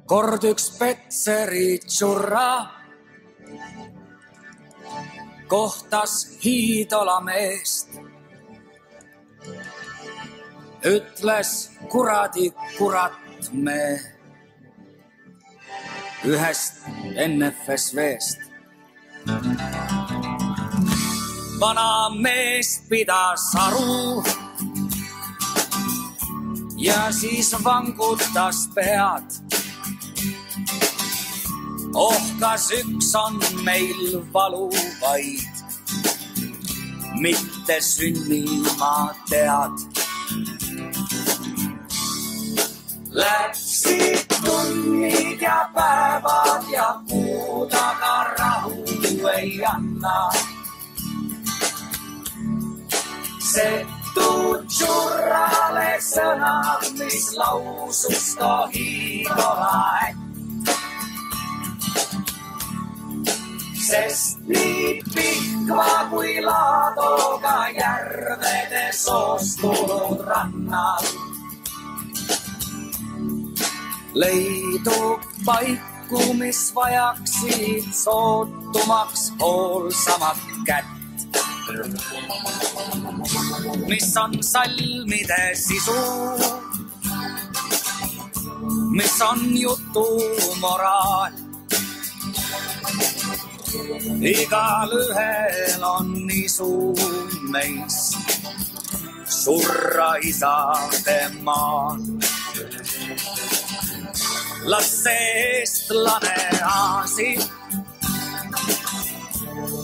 Kord üks Petseri tšurra kohtas hiidola meest. Ütles kuradi kurat me ühest NFSV-st. Vana meest pidas aru ja siis vangutas pead. Kas üks on meil valu vaid, mitte sünnima tead. Läksid tunnid ja päevad ja kuud, aga rahu ei anna. Setud tšurrale sõnad, mis lausus hiidola ätt. Sest nii Pihkva kui Laadoga järvede soostunud rannal leidub paiku, mis vajaksid sootumaks hoolsamat kätt. Mis on salmide sisu, mis on jutu moraal. Igal ühel on isu meist surra isade maal. Las see eestlane aasi,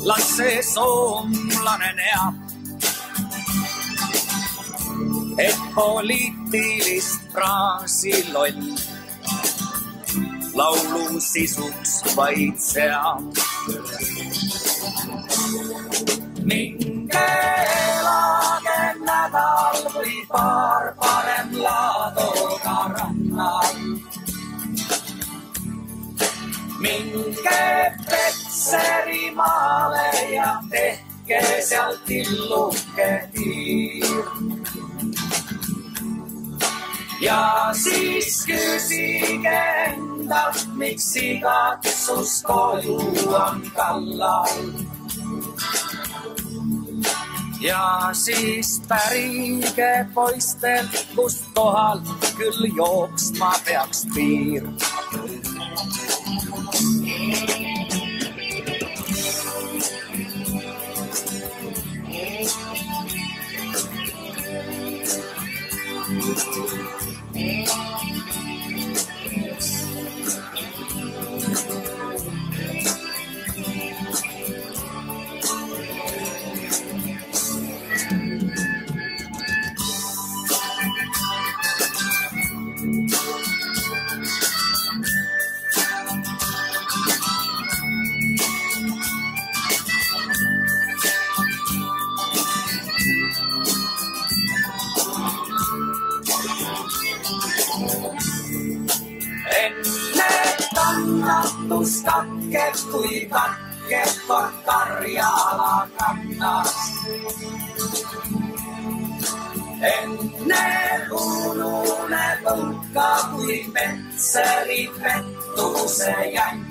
las see soomlane neab, et poliitilist fraasi loll laulu sisuks vaid seab. Minge elage nädal või paar parem Laadoga rannal. Minge Petseri maale ja tehke seal tilluke tiir. Ja siis küsige endalt, miks igatsus koju on kallal. Ja siis pärige poistelt, kust kohal küll jooksma peaks piir. Katkeb kui katkeb kord Karjala kannas. Enne ununeb õnka kui Petseri pettuse jänn.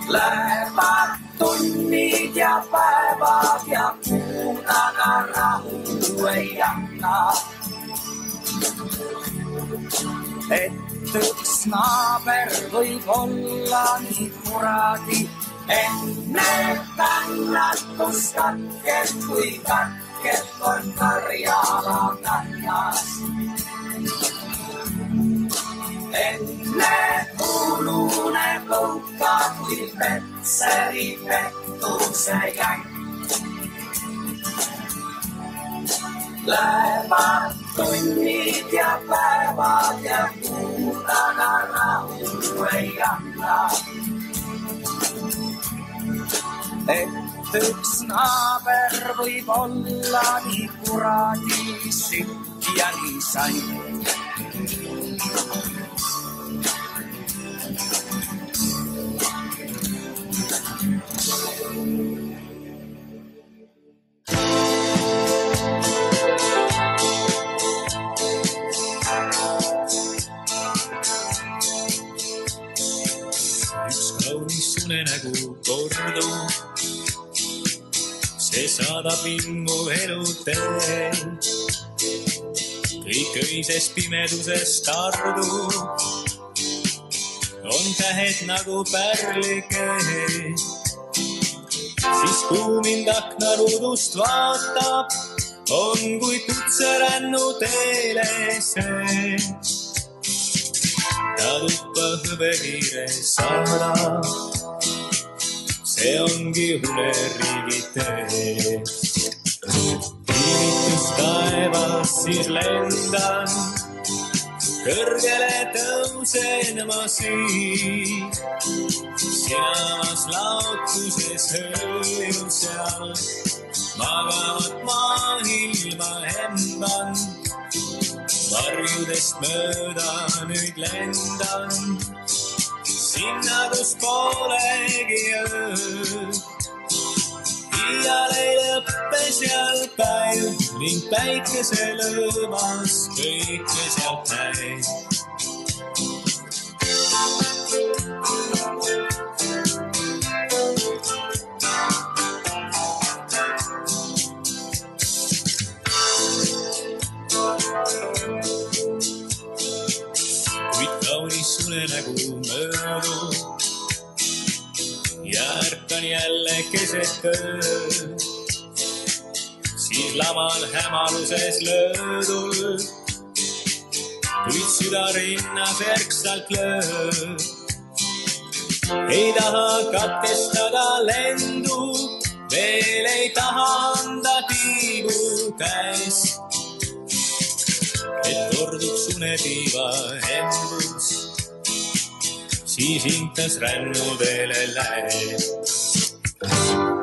Lähevad tunnid ja päevad ja kuud, aga rahu ei anna. Et üks naaber võib olla nii kuradi, enne kannatus katkeb kui katkeb kord Karjala kannas. Enne ununeb õnka kui Petseri pettuse jänn. Lähevad tunnid ja päevad ja kuud, aga rahu ei anna. Et üks naaber võib olla nii kuradi sitt ja nii sain. saadab immu elutee. Kõik öises pimeduses tardub, on tähed nagu pärliked. Siis kuu mind aknaruudust vaatab, on kui kutserännu teele see. Ta tuppa hõbekiire saadab, see ongi uneriigi tee. Kiivitus taevas siis lendan, kõrgele tõusen ma siin. Sinavas laotuses hõljun seal, magavat maailma hemban. Varjudest mööda nüüd lendan, sinna kus polegi öö. Iial ei lõppe seal päev ning päikese lõõmas kõike sealt näib. Kuid kaunis unenägu möödub ja ärkan jälle keset öö. Siis laman hämaruses löödul, kuid süda rinnas erksalt lööb. Ei taha katkestada lendu, veel ei taha anda tiibu käes. Et korduks unetiiva embus, siis intas rännuteele läheb.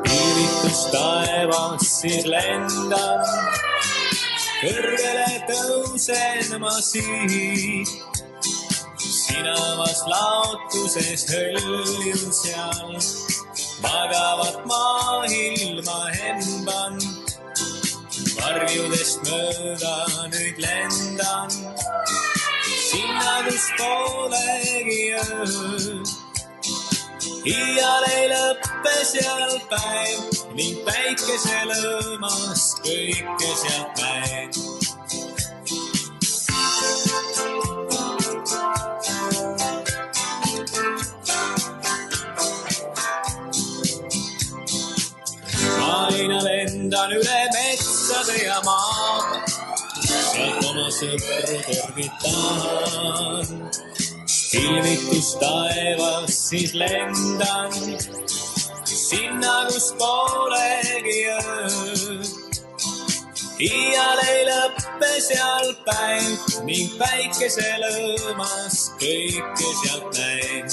Kiivitus taevas siis lendan, kõrgele tõusen ma siit. Sinavas laotuses hõljun seal, magavat maailma hemban. Varjudest mööda nüüd lendan, sinna kus polegi öö. Iial ei lõppe seal päev ning päikese lõõmas kõike sealt näeb. Aina lendan üle metsade ja maad, sealt oma sõpru tervitan. Kilvitus taevas siis lendan, sinna kus polegi öö. Iial ei lõppe seal päev ning päikese lõõmas kõike sealt näib.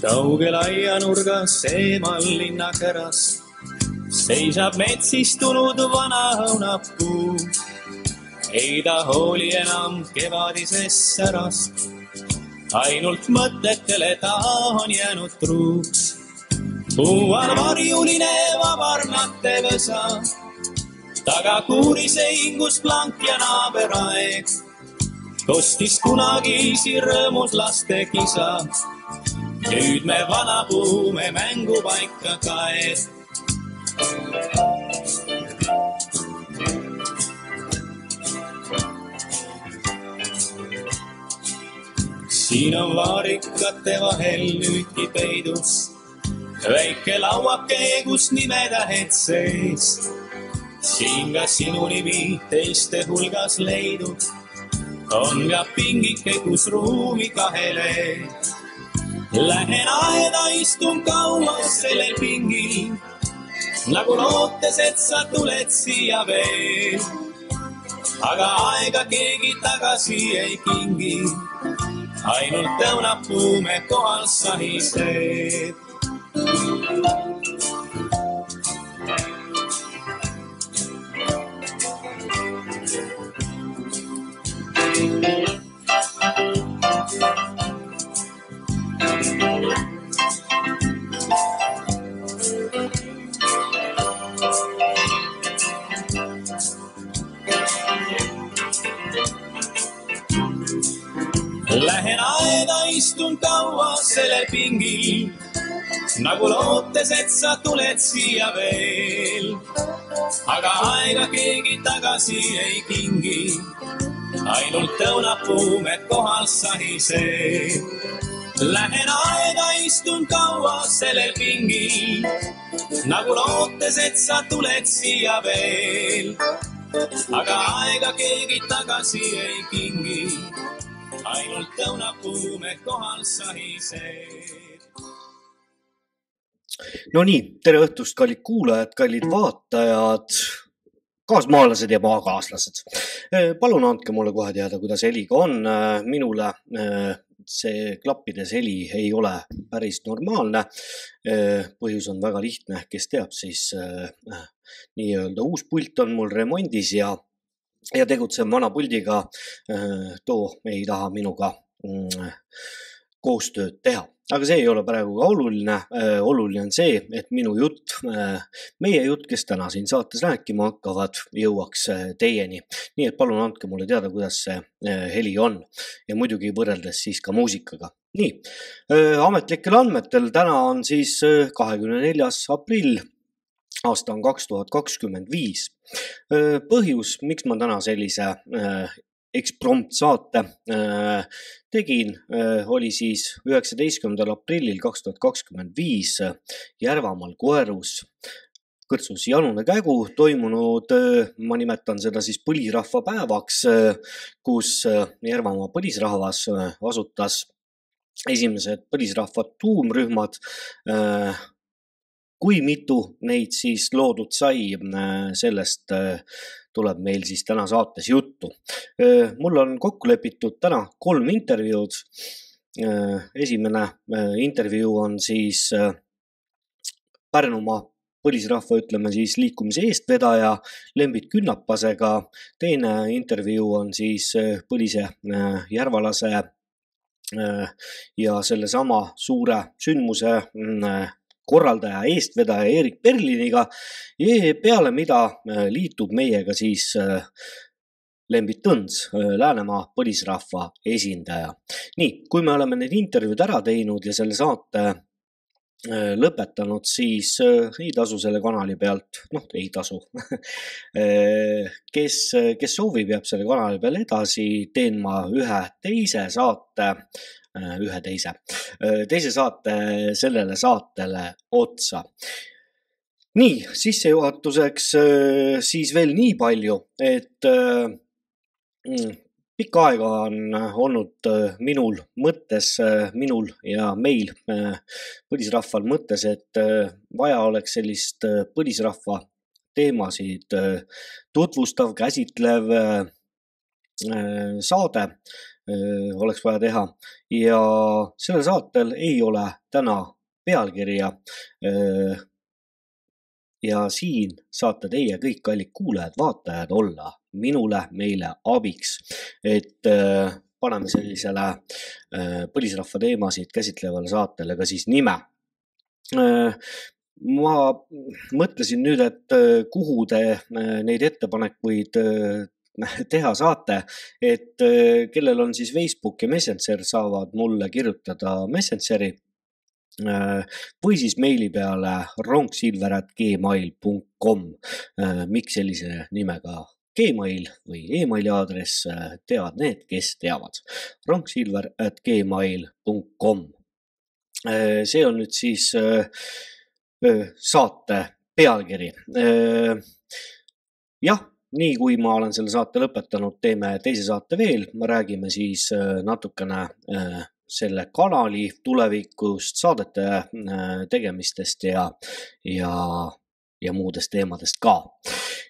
Kaugel aianurgas eemal linnakäras seisab metsistunud vana õunapuu. Ei ta hooli enam kevadisest särast, ainult mõtetele ta on jäänud truuks. Puu all varjuline vabarnate võsa, taga kuurise hingus plank ja naaberaeg. Kostis kunagisi rõõmus laste kisa, nüüd me vana puume mängupaika kaed. Siin on vaarikate vahel nüüdki peidus väike lauake, kus nimetähed sees. Siin ka sinu nimi teiste hulgas leidub, on ka pingike, kus ruumi kahele. Lähen aeda, istun kaua sellel pingil, nagu lootes, et sa tuled siia veel. Aga aega keegi tagasi ei kingi, ainult õunapuu me kohal sahiseb. sellel pingil, nagu lootes, et sa tuled siia veel. Aga aega keegi tagasi ei kingi, ainult õunapuumed kohal sahisee. Lähen aega istun kaua sellel pingil, nagu lootes, et sa tuled siia veel. Aga aega keegi tagasi ei kingi, ainult õunapuumed kohal sahisee. No nii, tere õhtust, kallid kuulajad, kallid vaatajad, kaasmaalased ja maakaaslased. Palun andke mulle kohe teada, kuidas heliga on. Minule see klappides heli ei ole päris normaalne. Põhjus on väga lihtne, kes teab, siis nii-öelda uus pult on mul remondis ja tegutsen vana puldiga. Too ei taha minuga koostööd teha. Aga see ei ole praegu ka oluline. Oluline on see, et minu jutt, meie jutt, kes täna siin saates rääkima hakkavad, jõuaks teieni. Nii et palun andke mulle teada, kuidas see heli on ja muidugi võrreldes siis ka muusikaga. Nii, ametlikel andmetel täna on siis 24. aprill, aasta on 2025. Põhjus, miks ma täna sellise eksprompt saate tegin, oli siis 19. aprillil 2025 Järvamaal Koerus Kõrtsus Janune Kägu toimunud, ma nimetan seda siis põlisrahva päevaks, kus Järvamaa põlisrahvas asutas esimesed põlisrahva tuumrühmad. Kui mitu neid siis loodud sai, sellest tuleb meil siis täna saates juttu. Mul on kokku lepitud täna 3 intervjuud. Esimene intervjuu on siis Pärnumaa põlisrahva, ütleme siis liikumise eestvedaja Lembit Künnapasega. Teine intervjuu on siis põlise järvalase ja selle sama suure sündmuse korraldaja eestvedaja Erik Berliniga, peale mida liitub meiega siis Lembit Tõns, Läänemaa põlisrahva esindaja. Nii, kui me oleme need intervjuud ära teinud ja selle saate lõpetanud, siis ei tasu selle kanali pealt, ei tasu. Kes soovib, jääb selle kanali peal edasi, teen ma ühe teise saate sellele saatele otsa. Nii, sissejuhatuseks siis veel nii palju, et pikka aega on olnud minul ja meil põlisrahval mõttes, et vaja oleks sellist põlisrahva teemasid tutvustav, käsitlev saade oleks vaja teha ja sellel saatel ei ole täna pealkirja ja siin saate teie kõik kallid kuulajad, vaatajad olla meile abiks, et paneme sellisele põlisrahva teemasid käsitlevale saatele ka siis nime. Ma mõtlesin nüüd, et kuhu te neid ettepanekuid teha saate, et kellel on siis Facebook ja Messenger, saavad mulle kirjutada Messengeri või siis meili peale rongsilver@gmail.com. Miks sellise nimega Gmail või emaili aadress, teavad need, kes teavad. rongsilver@gmail.com. See on nüüd siis saate pealkiri. Jah, nii kui ma olen selle saate lõpetanud, teeme teise saate veel. Me räägime siis natukene selle kanali tulevikust, saadete tegemistest ja muudest teemadest ka.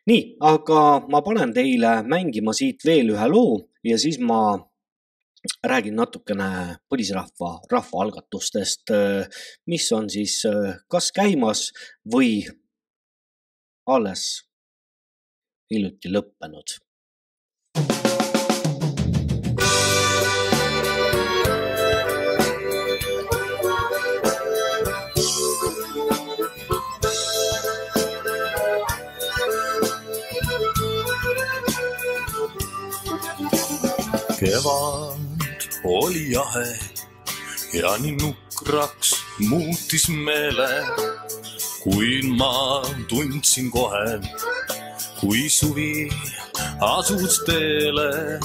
Nii, aga ma panen teile mängima siit veel ühe loo ja siis ma räägin natukene põlisrahva rahvaalgatustest, mis on siis kas käimas või alles hiljuti lõppenud. Kevad oli jahe ja nii nukk jõhkraks muutis meele, kui ma tundsin kohe, kui suvi asus teele.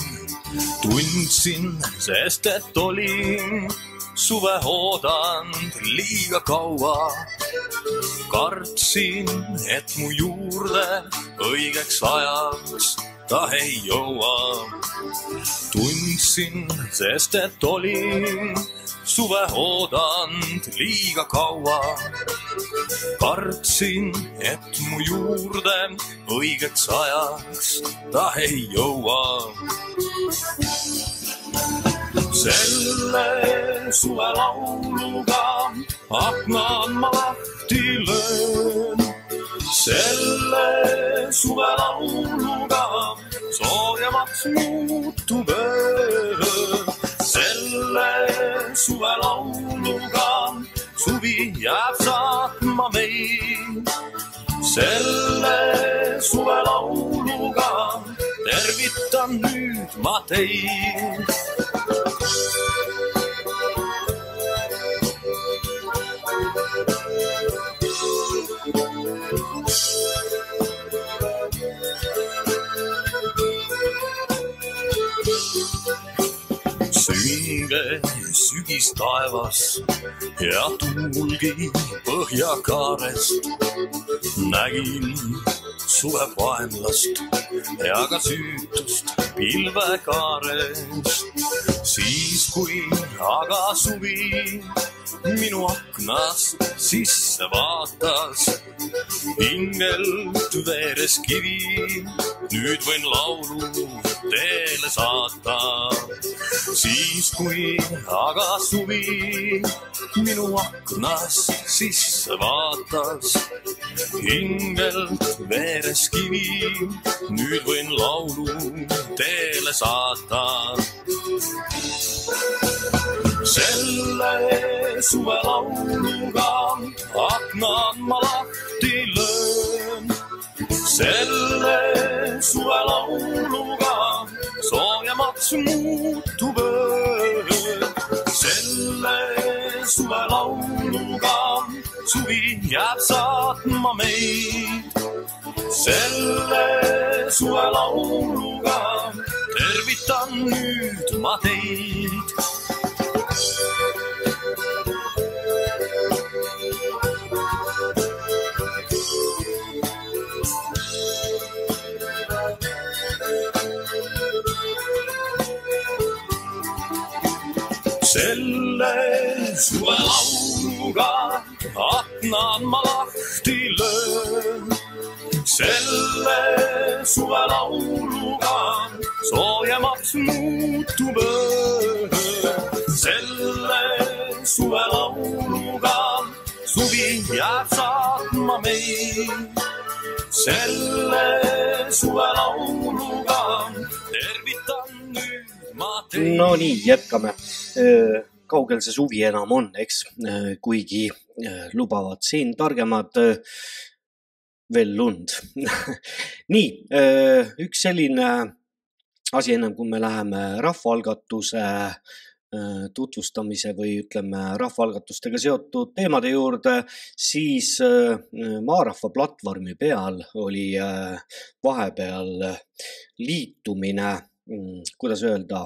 Tundsin, sest et olin suve oodanud liiga kaua. Kartsin, et mu juurde õigeks ajaks ta ei jõua. Tundsin, sest et olin suve oodanud liiga kaua. Kartsin, et mu juurde õigeks ajaks ta ei jõua. Selle suve lauluga aknad ma lahti löön. Selle suve lauluga soojemaks muutub öö. Selle suve lauluga suvi jääb saatma meid. Selle suve lauluga tervitan nüüd ma teid. Sünge sügis taevas ja tuulgi põhjakaarest. Nägin suve vaenlast ja ka süütust pilvekaarest. Siis kui aga suvi minu aknast sisse vaatas, hingelt veeres kivi, nüüd võin laulu teele saata. Siis kui aga suvi minu aknast sisse vaatas, hingelt veeres kivi, nüüd võin laulu teele saata. Selle suve lauluga aknad ma lahti löön. Selle suve lauluga soojemaks muutub öö. Selle suve lauluga suvi jääb saatma meid. Selle suve lauluga tervitan nüüd ma teid. Selle suve lauluga aknad ma lahti löön. Selle suve lauluga soojemaks muutub öö. Selle suve lauluga suvi jääb saatma meid. Selle suve lauluga tervitan nüüd ma teid. No nii, jätkame. Kaugel see suvi enam on, eks, kuigi lubavad siin targemad veel lund. Nii, üks selline asi ennem, kui me läheme rahvaalgatuse tutvustamise või ütleme rahvaalgatustega seotud teemade juurde, siis Maarahva platvormi peal oli vahepeal liitumine, kuidas öelda,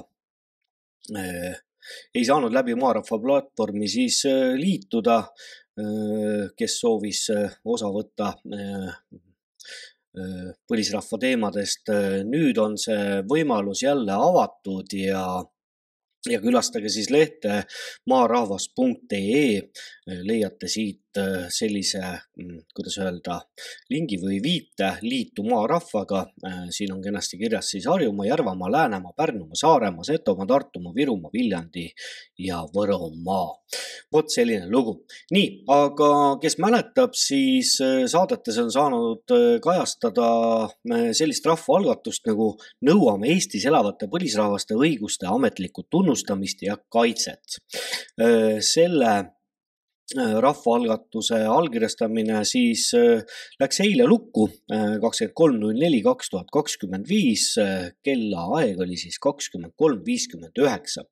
ei saanud läbi Maarahva platvormi siis liituda, kes soovis osa võtta põlisrahva teemadest. Nüüd on see võimalus jälle avatud ja külastage siis lehte maarahvas.ee, leiate siit sellise, kuidas öelda, lingi või viite liitu Maarahvaga. Siin on kenasti kirjas siis Harjumaa, Järvamaa, Läänemaa, Pärnumaa, Saaremaa, Setomaa, Tartumaa, Virumaa, Viljandi ja Võrumaa. Vot selline lugu. Nii, aga kes mäletab, siis saadetes on saanud kajastada sellist rahvaalgatust nagu nõuame Eestis elavate põlisrahvaste õiguste ametlikku tunnustamist ja kaitset. Selle rahvaalgatuse allkirjastamine siis läks eile lukku 23.04.2025, kellaaeg oli siis 23.59.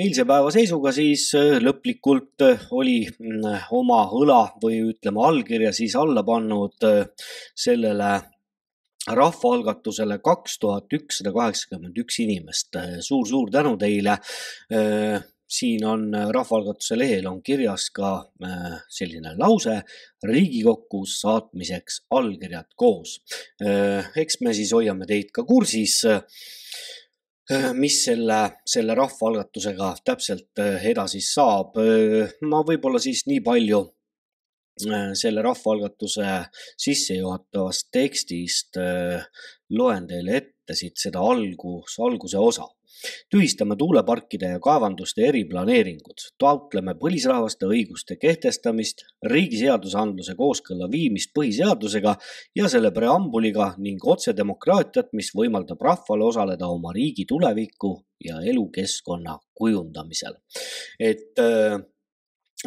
Eilse päeva seisuga siis lõplikult oli oma õla või ütleme allkirja siis alla pannud sellele rahvaalgatusele 2181 inimest. Suur tänu teile. Siin on rahvaalgatuse lehel on kirjas ka selline lause: Riigikokku saatmiseks allkirjad koos. Eks me siis hoiame teid ka kursis, mis selle rahvaalgatusega täpselt edasi saab. Ma võib-olla siis nii palju selle rahvaalgatuse sissejuhatavast tekstist loen teile ette siit seda alguse osa. Tühistame tuuleparkide ja kaevanduste eriplaneeringud, taotleme põlisrahvaste õiguste kehtestamist, riigi seadusandluse kooskõlla viimist põhiseadusega ja selle preambuliga ning otsedemokraatiat, mis võimaldab rahvale osaleda oma riigi tuleviku ja elukeskkonna kujundamisel. Et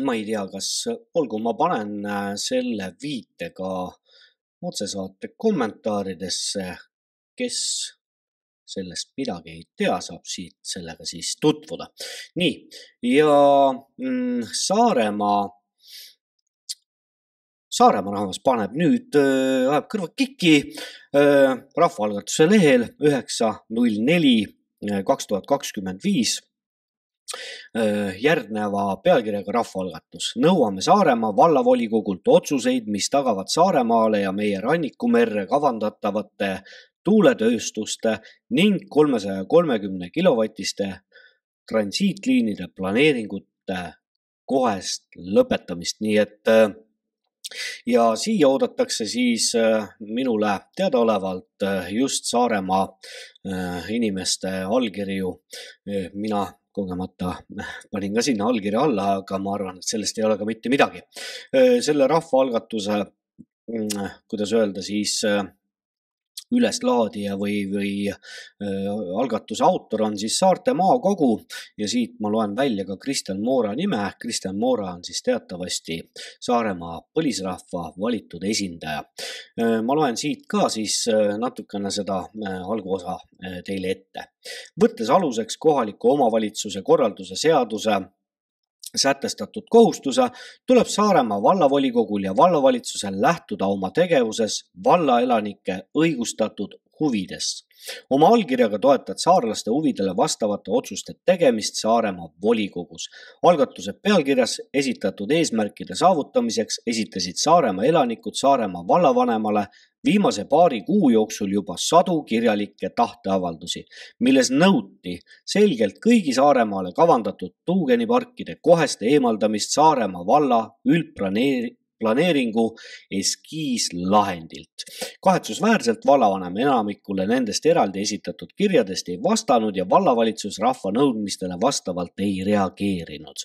ma ei tea, kas olgu, ma panen selle viite ka otsesaate kommentaaridesse, kes sellest midagi ei tea, saab siit sellega siis tutvuda. Nii, ja Saaremaa rahvas paneb nüüd, ajab kõrva kiki rahvaalgatuse lehel 9.04.2025 järgneva pealkirjaga rahvaalgatus. Nõuame Saaremaa vallavolikogult otsuseid, mis tagavad Saaremaale ja meie rannikumerre kavandatavate tuuletööstuste ning 330 kilovatiste transiitliinide planeeringute kohest lõpetamist. Nii et ja siia oodatakse siis minule teadaolevalt just Saaremaa inimeste allkirju. Mina kogemata panin ka sinna allkirja alla, aga ma arvan, et sellest ei ole ka mitte midagi. Selle rahvaalgatuse, kuidas öelda siis, üleslaadija või algatuse autor on siis Saarte Maakogu ja siit ma loen välja ka Kristjan Moora nime. Kristjan Moora on siis teatavasti Saaremaa põlisrahva valitud esindaja. Ma loen siit ka siis natukene seda alguosa teile ette. Võttes aluseks kohaliku omavalitsuse korralduse seaduse sätestatud kohustuse, tuleb Saaremaa vallavolikogul ja vallavalitsusel lähtuda oma tegevuses vallaelanike õigustatud huvidest. Oma allkirjaga toetad saarlaste huvidele vastavate otsuste tegemist Saaremaa volikogus. Algatuse pealkirjas esitatud eesmärkide saavutamiseks esitasid Saaremaa elanikud Saaremaa vallavanemale viimase paari kuu jooksul juba 100 kirjalikke tahteavaldusi, milles nõuti selgelt kõigi Saaremaale kavandatud tuugeniparkide koheste eemaldamist Saaremaa valla üldplaneeringu eskiislahendilt. Kahetsusväärselt vallavanem enamikule nendest eraldi esitatud kirjadest ei vastanud ja vallavalitsus rahva nõudmistele vastavalt ei reageerinud.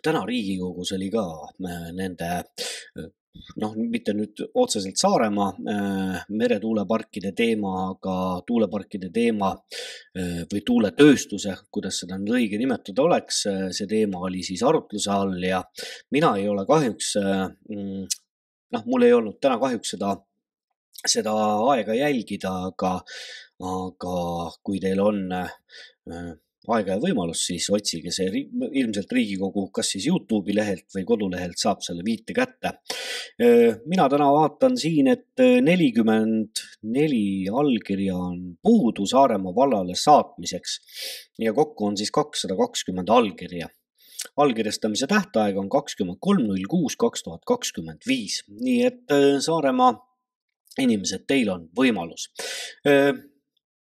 Täna Riigikogus oli ka nende mitte nüüd otseselt Saaremaa meretuuleparkide teema, aga tuuleparkide teema või tuuletööstuse, kuidas seda nüüd õige nimetada oleks, see teema oli siis arutluse all ja mina ei ole kahjuks, mul ei olnud täna kahjuks seda aega jälgida, aga kui teil on aega ja võimalus, siis otsige see ilmselt Riigikogu kas siis YouTube'i lehelt või kodulehelt saab selle viite kätte. Mina täna vaatan siin, et 44 allkirja on puudu Saaremaa vallale saatmiseks ja kokku on siis 220 allkirja. Allkirjastamise tähtaeg on 23.06.2025. Nii et Saaremaa inimesed, teil on võimalus.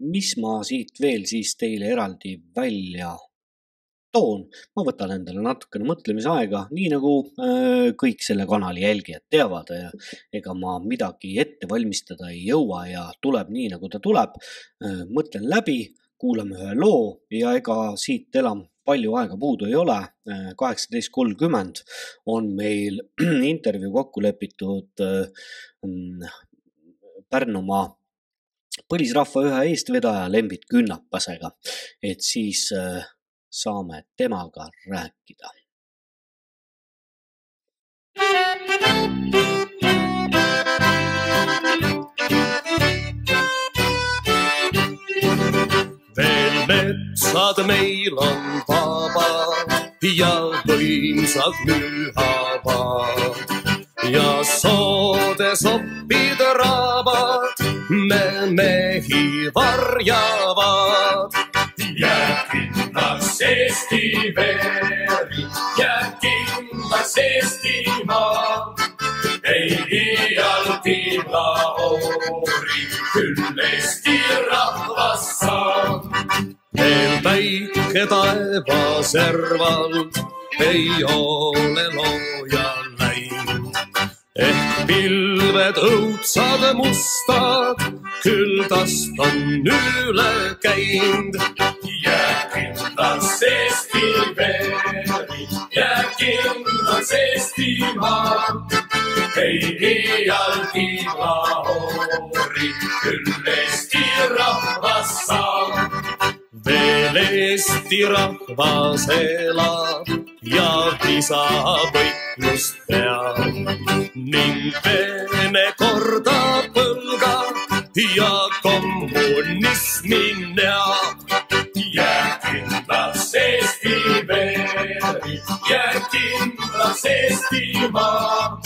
Mis ma siit veel siis teile eraldi välja toon? Ma võtan endale natukene mõtlemisaega, nii nagu kõik selle kanali jälgijad teavad. Ega ma midagi ette valmistada ei jõua ja tuleb nii, nagu ta tuleb. Mõtlen läbi, kuulame ühe loo ja ega siit enam palju aega puudu ei ole. 18.30 on meil intervjuu kokku lepitud Pärnumaa põlisrahva ühe eestvedaja Lembit Künnapasega, et siis saame temaga rääkida. meil on vaba ja võimsad mühavad ja soodes oppid rabad me mehi varjavad. Jääb kindlaks Eesti veri, jääb kindlaks Eestimaa. Ei iialgi laori, küll Eesti rahvas saab. Veel päike taevaserval ei ole looja läinud. Ehk pilved õudsad mustad, küll tast on üle käinud. Jääb kindlaks Eesti veri, jääb kindlaks Eestimaa. Ei iialgi laori, küll Eesti rahvas saab. Veel Eesti rahvas elab ja visavõitlust peab ning Vene korda põlgab ja kommunismi näab. Jääb kindlaks Eesti veri, jääb kindlaks Eestimaa.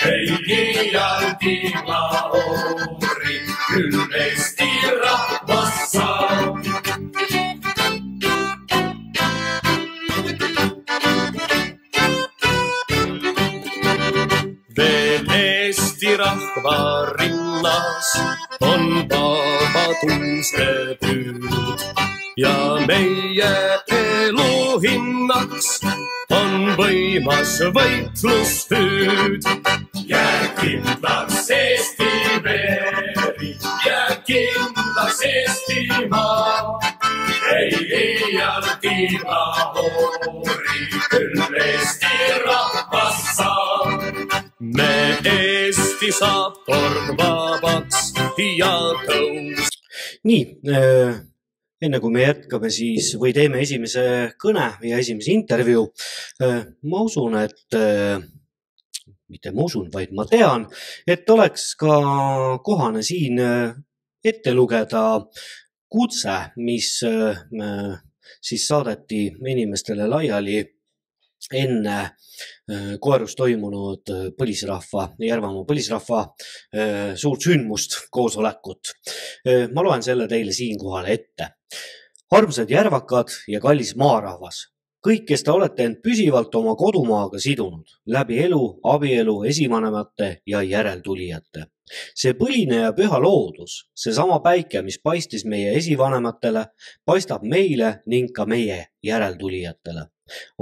Ei iialgi laori, küll Eesti rahvas saab. Veel Eesti rahva rinnas on vabaduse püüd ja meie elu hinnaks on võimas võitluspüüd. Jääb kindlaks Eesti veri, jääb kindlaks Eestimaa. Ei iialgi laori, küll Eesti rahvas saab. Me Eesti saab kord vabaks ja tõus. Nii, enne kui me jätkame siis või teeme esimese kõne ja esimese intervjuu, ma usun, mitte ma usun, vaid ma tean, et oleks ka kohane siin ette lugeda kutse, mis siis saadeti inimestele laiali enne Koerus toimunud Järvamaa põlisrahva suurt sündmust koosolekut. Ma loen selle teile siinkohal ette. Armsad järvakad ja kallis maarahvas, kõik, kes te olete end püsivalt oma kodumaaga sidunud, läbi elu, abielu, esivanemate ja järeltulijate. See põline ja püha loodus, see sama päike, mis paistis meie esivanematele, paistab meile ning ka meie järeltulijatele.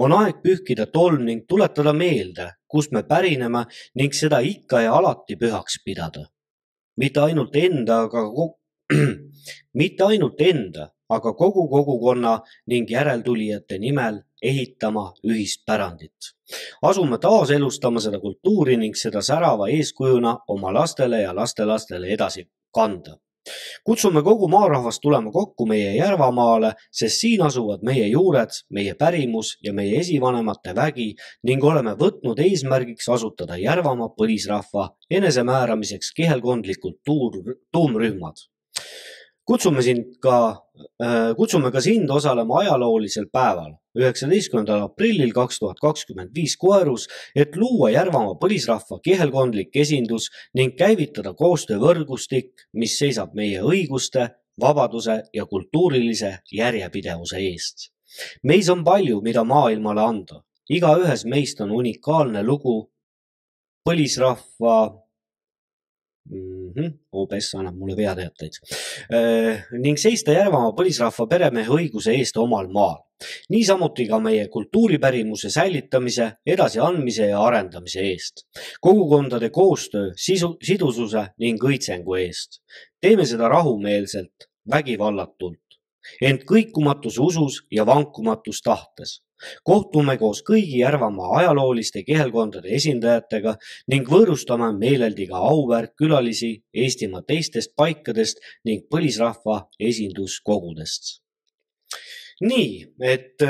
On aeg pühkida tolm ning tuletada meelde, kust me pärineme ning seda ikka ja alati pühaks pidada. Mitte ainult enda, aga kogu kogukonna ning järeltulijate nimel ehitama ühist pärandit. Asume taas elustama seda kultuuri ning seda särava eeskujuna oma lastele ja lastelastele edasi kanda. Kutsume kogu maarahvast tulema kokku meie Järvamaale, sest siin asuvad meie juured, meie pärimus ja meie esivanemate vägi ning oleme võtnud eesmärgiks asutada Järvamaa põlisrahva enesemääramiseks kihelkondlikud tuumrühmad. Kutsume ka sind osalema ajaloolisel päeval, 19. aprillil 2025 Koerus, et luua Järvamaa põlisrahva kihelkondlik esindus ning käivitada koostöövõrgustik, mis seisab meie õiguste, vabaduse ja kultuurilise järjepidevuse eest. Meis on palju, mida maailmale anda. Igaühes meist on unikaalne lugu põlisrahva OBS annab mulle veateateid. Ning seista Järvamaa põlisrahva peremehe õiguse eest omal maal. Niisamuti ka meie kultuuripärimuse säilitamise, edasiandmise ja arendamise eest. Kogukondade koostöö, sidususe ning õitsengu eest. Teeme seda rahumeelselt, vägivallatult, ent kõikumatus usus ja vankumatus tahtes. Kohtume koos kõigi Järvamaa ajalooliste kihelkondade esindajatega ning võõrustame meeleldi ka auväärt külalisi Eestimaa teistest paikadest ning põlisrahva esinduskogudest. Nii, et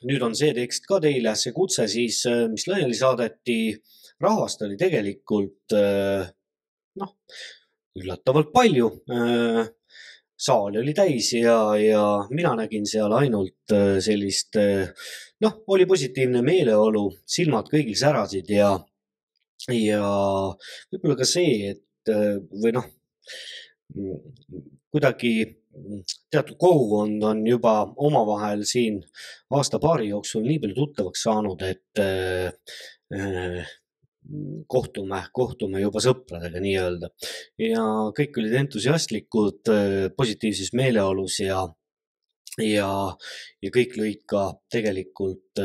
nüüd on see tekst ka teile, see kutse siis, mis laiali saadeti. Rahvast oli tegelikult üllatavalt palju. saal oli täis ja mina nägin seal ainult sellist, oli positiivne meeleolu, silmad kõigil särasid ja võib-olla ka see, et või kuidagi teatud kogukond on juba omavahel siin aasta-paari jooksul nii palju tuttavaks saanud, et kohtume juba sõpradega nii-öelda ja kõik olid entusiastlikud, positiivses meeleolus ja kõik lõid ka tegelikult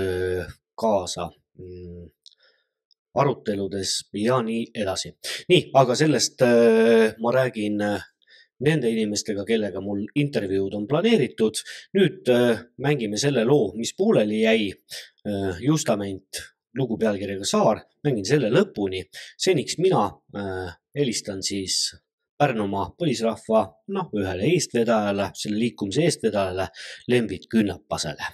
kaasa aruteludes ja nii edasi. Nii, aga sellest ma räägin nende inimestega, kellega mul intervjuud on planeeritud. Nüüd mängime selle loo, mis pooleli jäi, Justament, lugu pealkirjaga Saar, mängin selle lõpuni. Seniks mina helistan siis Pärnumaa põlisrahva ühele eestvedajale, selle liikumise eestvedajale Lembit Künnapasele.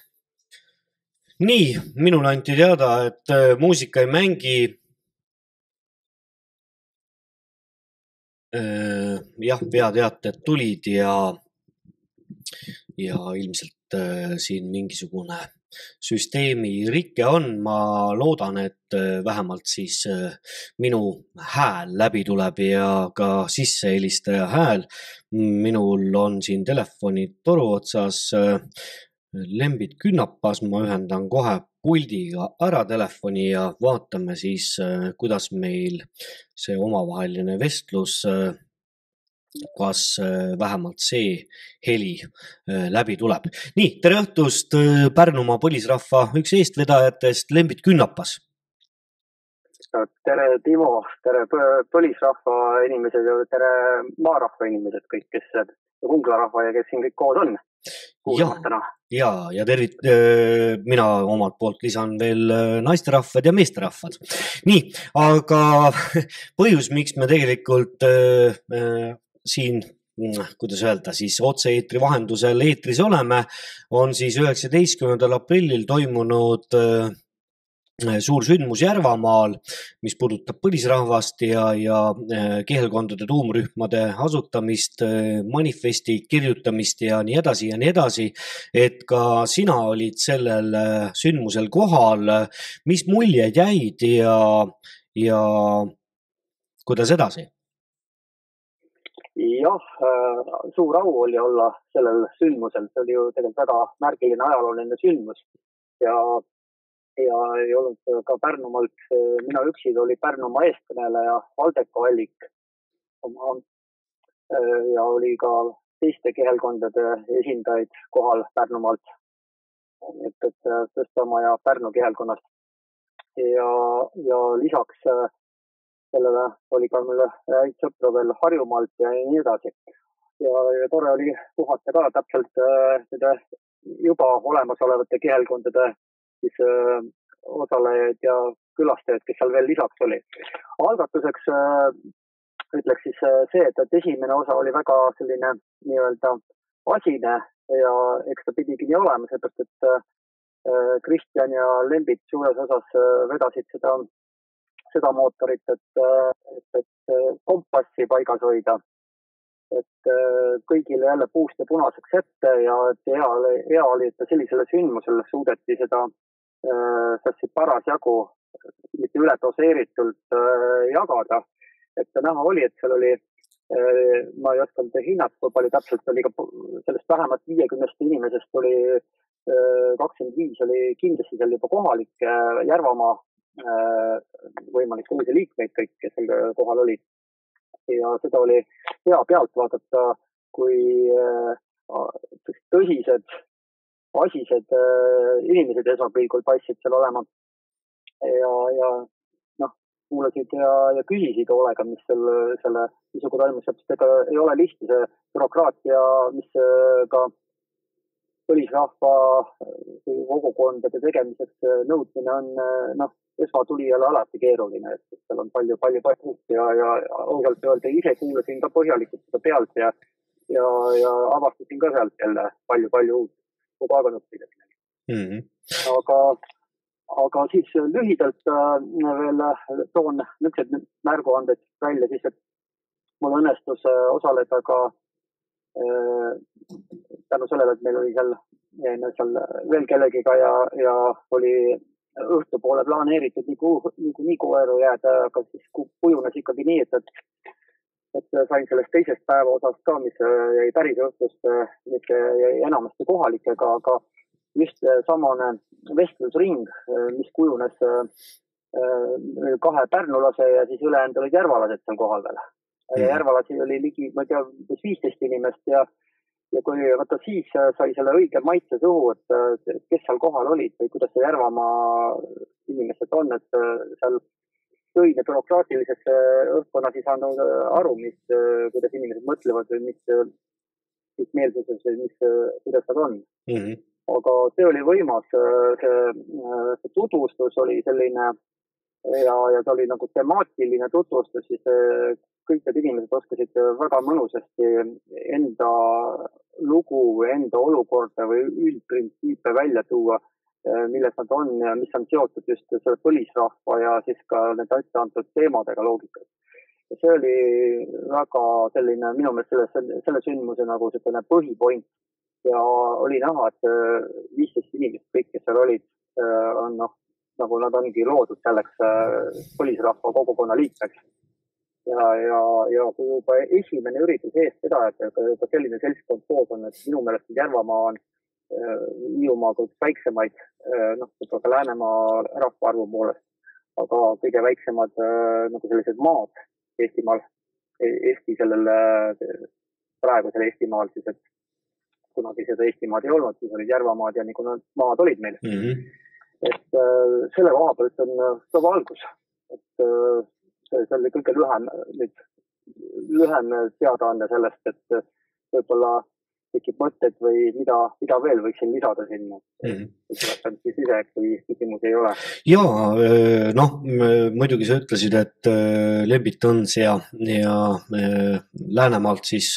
Nii, minul anti teada, et muusika ei mängi. Jah, peateated tulid ja ilmselt siin mingisugune süsteemi rike on. Ma loodan, et vähemalt siis minu hääl läbi tuleb ja ka sissehelistaja hääl. Minul on siin telefoni toru otsas Lembit Künnapas, ma ühendan kohe puldiga ära telefoni ja vaatame siis, kuidas meil see omavaheline vestlus, kas vähemalt see heli läbi tuleb. Nii, tere õhtust Pärnumaa põlisrahva üks eestvedajatest Lembit Künnapas. Tere Timo, tere põlisrahva inimesed ja tere maarahva inimesed, kõik, kes Kungla rahva ja kes siin kõik koos on. Ja mina omalt poolt lisan veel naisterahvad ja meesterahvad. Nii, aga põhjus, miks me tegelikult siin, kuidas öelda, siis otse-eetri vahendusel eetris oleme, on siis 19. aprillil toimunud suur sündmus Järvamaal, mis puudutab põlisrahvast ja kehelkondade tuumrühmade asutamist, manifesti kirjutamist ja nii edasi, et ka sina olid sellel sündmusel kohal. Mis muljed jäid ja kuidas edasi? Jah, suur au oli olla sellel sündmusel. See oli ju tegelikult väga märgiline ajalooline sündmus ja ei olnud ka Pärnumaalt, mina üksid oli Pärnumaa eestkõneleja Valdeko Allik ja oli ka teiste kehelkondade esindajaid kohal Pärnumaalt, et Tõstamaa ja Pärnu kehelkonnast. Ja lisaks sellele oli ka meil häid sõpra veel Harjumaalt ja nii edasi. Ja tore oli puhata ka täpselt juba olemasolevate kehelkondade siis osalejaid ja külastajad, kes seal veel lisaks oli. Algatuseks ütleks siis see, et esimene osa oli väga selline nii-öelda asine ja eks ta pidigi nii olema, seepärast, et Kristjan ja Lembit suures osas vedasid seda mootorit, et kompassi paigas hoida, et kõigile jälle puust ja punaseks ette ja hea oli, et sellisele sündmusele suudeti seda parasjagu mitte ületoseeritult jagada, et näha oli, et seal oli, ma ei osanud hinnata, kui palju täpselt oli, sellest vähemalt 50 inimesest oli 25 oli kindlasti seal juba kohalik Järvamaa võimalik uusi liikmeid kõik, kes seal kohal olid. Ja seda oli hea pealt vaadata, kui tõsised asised inimesed esmapilgul paistsid seal olema ja kuulasid ja küsisid hoolega, mis misugu toimus, sest ega ei ole lihtne see bürokraatia, mis ka põlisrahva kogukondade tegemiseks nõudmine on esmatulijale alati keeruline, et seal on palju ja ausalt öelda ise kuulasin ka põhjalikult seda pealt ja avastasin ka sealt jälle palju uut. Aga siis lühidalt veel toon niisugused märguanded välja, siis et mul õnnestus osaleda ka tänu sellele, et meil oli seal veel kellegiga ja oli õhtupoole planeeritud nii koeru jääda, aga siis kujunes ikkagi nii, et sain sellest teisest päeva osast ka, mis jäi päris õhtust, mis jäi enamasti kohalikega, aga just samane vestlusring, mis kujunes 2 pärnulase ja siis ülejäänud olid järvalased seal kohal veel. Järvalasi oli ligi, ma ei tea, 15 inimest ja kui vaata siis sai selle õige maitse suhu, et kes seal kohal olid või kuidas see Järvamaa inimesed on, et seal tõine bürokraatilisesse õhkkonnas ei saanud aru, kuidas inimesed mõtlevad või mis meelsuses või kuidas nad on. Aga see oli võimas, see tutvustus oli selline ja ta oli nagu temaatiline tutvustus, siis kõik need inimesed oskasid väga mõnusasti enda lugu või enda olukorda või üldprintsiipe välja tuua, milles nad on ja mis on seotud just selle põlisrahva ja siis ka need ette antud teemadega loogikas. Ja see oli väga selline, minu meelest selle sündmuse nagu selline põhipoint ja oli näha, et 15 inimest kõik, kes seal olid, on nagu nad ongi loodud selleks põlisrahva kogukonna liikmeks. Ja kui juba esimene üritus eest seda, et juba selline seltskond koos on, et minu meelest Järvamaa on Hiiumaaga üks väiksemaid, ka Läänemaa rahvaarvu poolest, aga kõige väiksemad nagu sellised maad Eestimaal, Eesti praegusel Eestimaal siis, et kunagi seda Eestimaad ei olnud, siis olid Järvamaad ja nagu nad maad olid meil. Et selle koha pealt on kõva algus, et see oli kõige lühem teadaande sellest, et võib-olla tekib mõtted või mida veel võiksin lisada sinna. Tuletan siis ise, kui küsimus ei ole. Jaa, muidugi sa ütlesid, et Lembit Õns ja Läänemaalt siis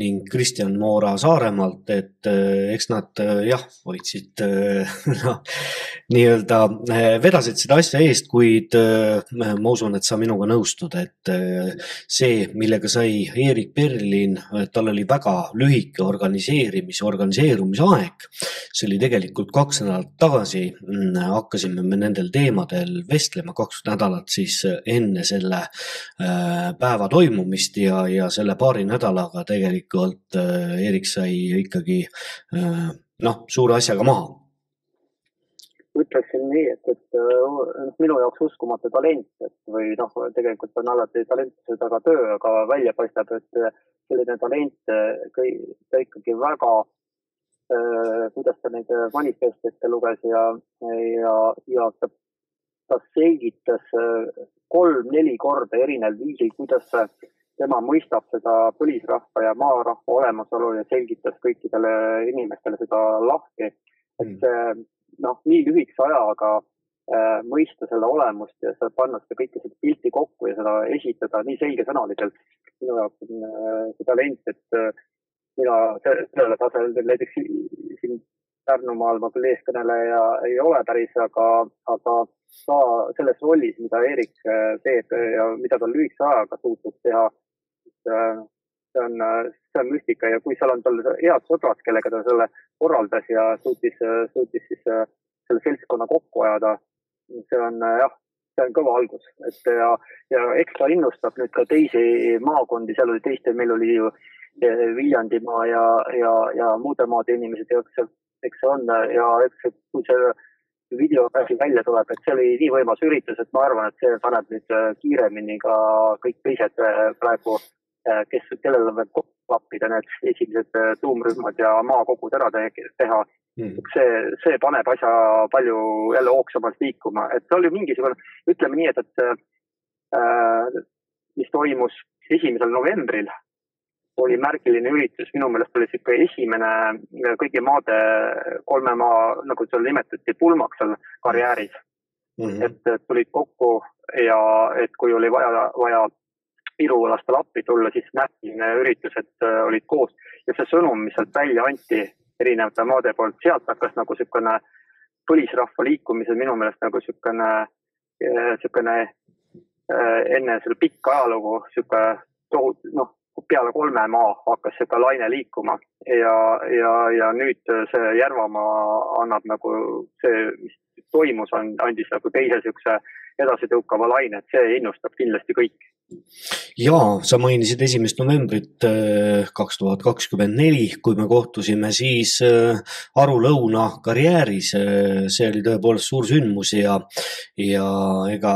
ning Kristjan Moora Saaremaalt, et eks nad hoidsid nii-öelda vedasid seda asja eest, kuid ma usun, et sa minuga nõustud, et see, millega sai Erik Berlin, tal oli väga lühike organiseerumisaeg. See oli tegelikult 2 nädalat tagasi. Hakkasime me nendel teemadel vestlema 2 nädalat siis enne selle päeva toimumist ja selle paari nädalaga tegelikult Erik sai ikkagi suure asjaga maha. Ütleksin nii, et minu jaoks uskumatu talent, või tegelikult on alati talentuse taga töö, aga välja paistab, et selline talent ta ikkagi väga, kuidas ta neid manifestiste luges ja ta selgitas 3-4 korda erinev viisil, kuidas tema mõistab seda põlisrahva ja maarahva olemasolu ja selgitas kõikidele inimestele seda lahti, et nii lühikese ajaga mõista selle olemust ja seda panna seda kõike seda pilti kokku ja seda esitada nii selgesõnaliselt. Minu jaoks on see talent, et mina sellele tasel näiteks siin Pärnumaal ma küll eeskõneleja ei ole päris, aga ka selles rollis, mida Erik teeb ja mida ta lühikese ajaga suutub teha, see on müstika ja kui seal on tal head sõbrad, kellega ta selle korraldas ja suutis siis selle seltskonna kokku ajada, see on kõva algus. Ja ekstra innustab nüüd ka teisi maakondi, seal oli teiste, meil oli ju Viljandimaa ja muude maade inimesed, eks see on ja kui see video välja tuleb, et see oli nii võimas üritus, et ma arvan, et see paneb nüüd kiiremini ka kõik teised praegu, kellel on veel klappida need esimesed tuumrühmad ja maakogud ära teha. See paneb asja palju jälle hoogsamalt liikuma. Et see oli mingisugune, ütleme nii, et mis toimus 1. novembril, oli märgiline üritus. Minu meelest oli siuke esimene kõigi maade 3 maa, nagu seal nimetati, pulmaks seal karjääris. Et tulid kokku ja et kui oli vaja Virulastel appi tulla, siis nähtiline üritus, et olid koos. Ja see sõnum, mis sealt välja anti erinevate maade poolt, sealt hakkas nagu siukene põlisrahva liikumisel minu meelest nagu siukene enne selle pikka ajalugu, siuke peale 3 maa hakkas see ka laine liikuma ja nüüd see Järvamaa annab nagu see, mis toimus, andis nagu teise siukse edasidõukava laine, et see innustab kindlasti kõik. Jaa, sa mainisid 1. novembrit 2024, kui me kohtusime siis Aru-Lõuna karjääris. See oli tõepoolest suur sündmus ja ega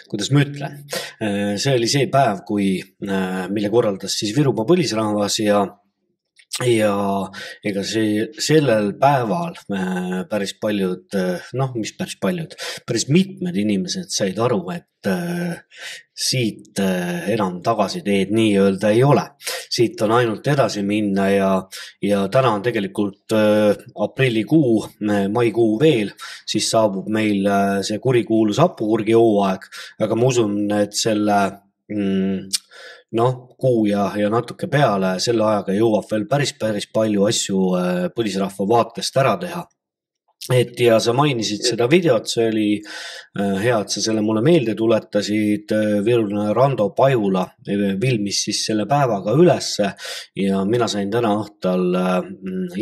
kuidas ma ütlen, see oli see päev, mille korraldas siis Virumaa põlisrahvas ja ega sellel päeval päris mitmed inimesed said aru, et siit enam tagasiteed nii-öelda ei ole. Siit on ainult edasi minna ja täna on tegelikult aprillikuu, maikuu veel, siis saabub meil see kurikuulus happukurgi hooaeg, aga ma usun, et selle kuu ja natuke peale selle ajaga jõuab veel päris palju asju põlisrahva vaatest ära teha. Ja sa mainisid seda videot, see oli hea, et sa selle mulle meelde tuletasid. Virulane Rando Pajula filmis siis selle päevaga ülesse ja mina sain täna õhtul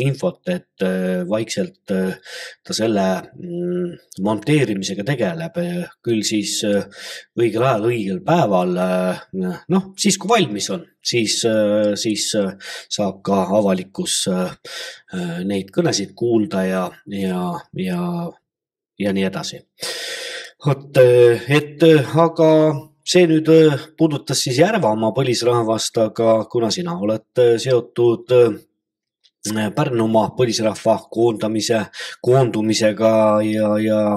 infot, et vaikselt ta selle monteerimisega tegeleb. Küll siis õigel ajal, õigel päeval, siis kui valmis on, siis saab ka avalikkus neid kõnesid kuulda ja nii edasi. Aga see nüüd puudutas siis Järvamaa põlisrahvast, aga kuna sina oled seotud Pärnumaa põlisrahva koondumisega ja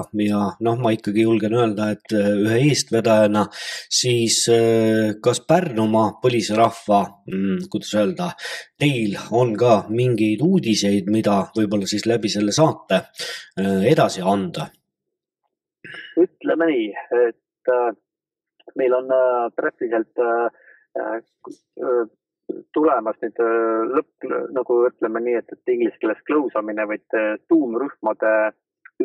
ma ikkagi julgen öelda, et ühe eestvedajana, siis kas Pärnumaa põlisrahva, kuidas öelda, teil on ka mingeid uudiseid, mida võib-olla siis läbi selle saate edasi anda? Ütleme nii, et meil on praktiliselt tulemas nüüd lõpp, nagu ütleme nii, et inglise keeles closeamine või tuumrühmade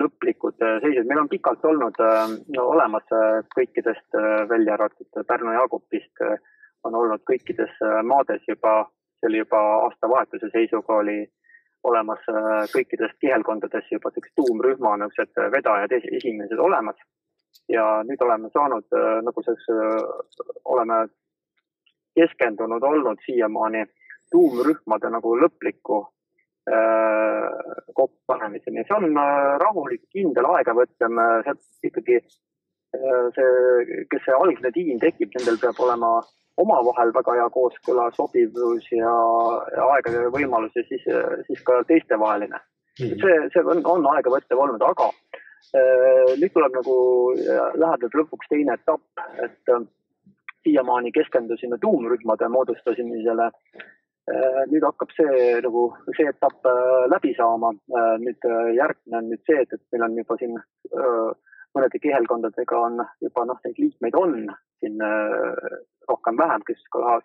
lõplikud seisud. Meil on pikalt olnud olemas kõikidest välja arvatud Pärnu Jaagupist on olnud kõikides maades juba, see oli juba aastavahetuse seisuga oli olemas kõikidest kihelkondades juba tuumrühma vedajad esimesed olemas ja nüüd oleme saanud, nagu oleme keskendunud olnud siiamaani tuumrühmade nagu lõplikku kokkupanemiseni. See on rahulik, kindel aega võtame, ikkagi kes see algne tiim tekib, nendel peab olema omavahel väga hea kooskõla, sobivus ja aega ja võimalus ja siis ka teiste vaheline. See on aega võttev olnud, aga nüüd tuleb nagu lähedalt lõpuks teine etapp, et siiamaani keskendusime tuumrühmade moodustamisele. Nüüd hakkab see etapp läbi saama. Nüüd järgmine on nüüd see, et meil on juba siin mõnede kihelkondadega on juba neid liikmeid on siin rohkem-vähem keskkonnas,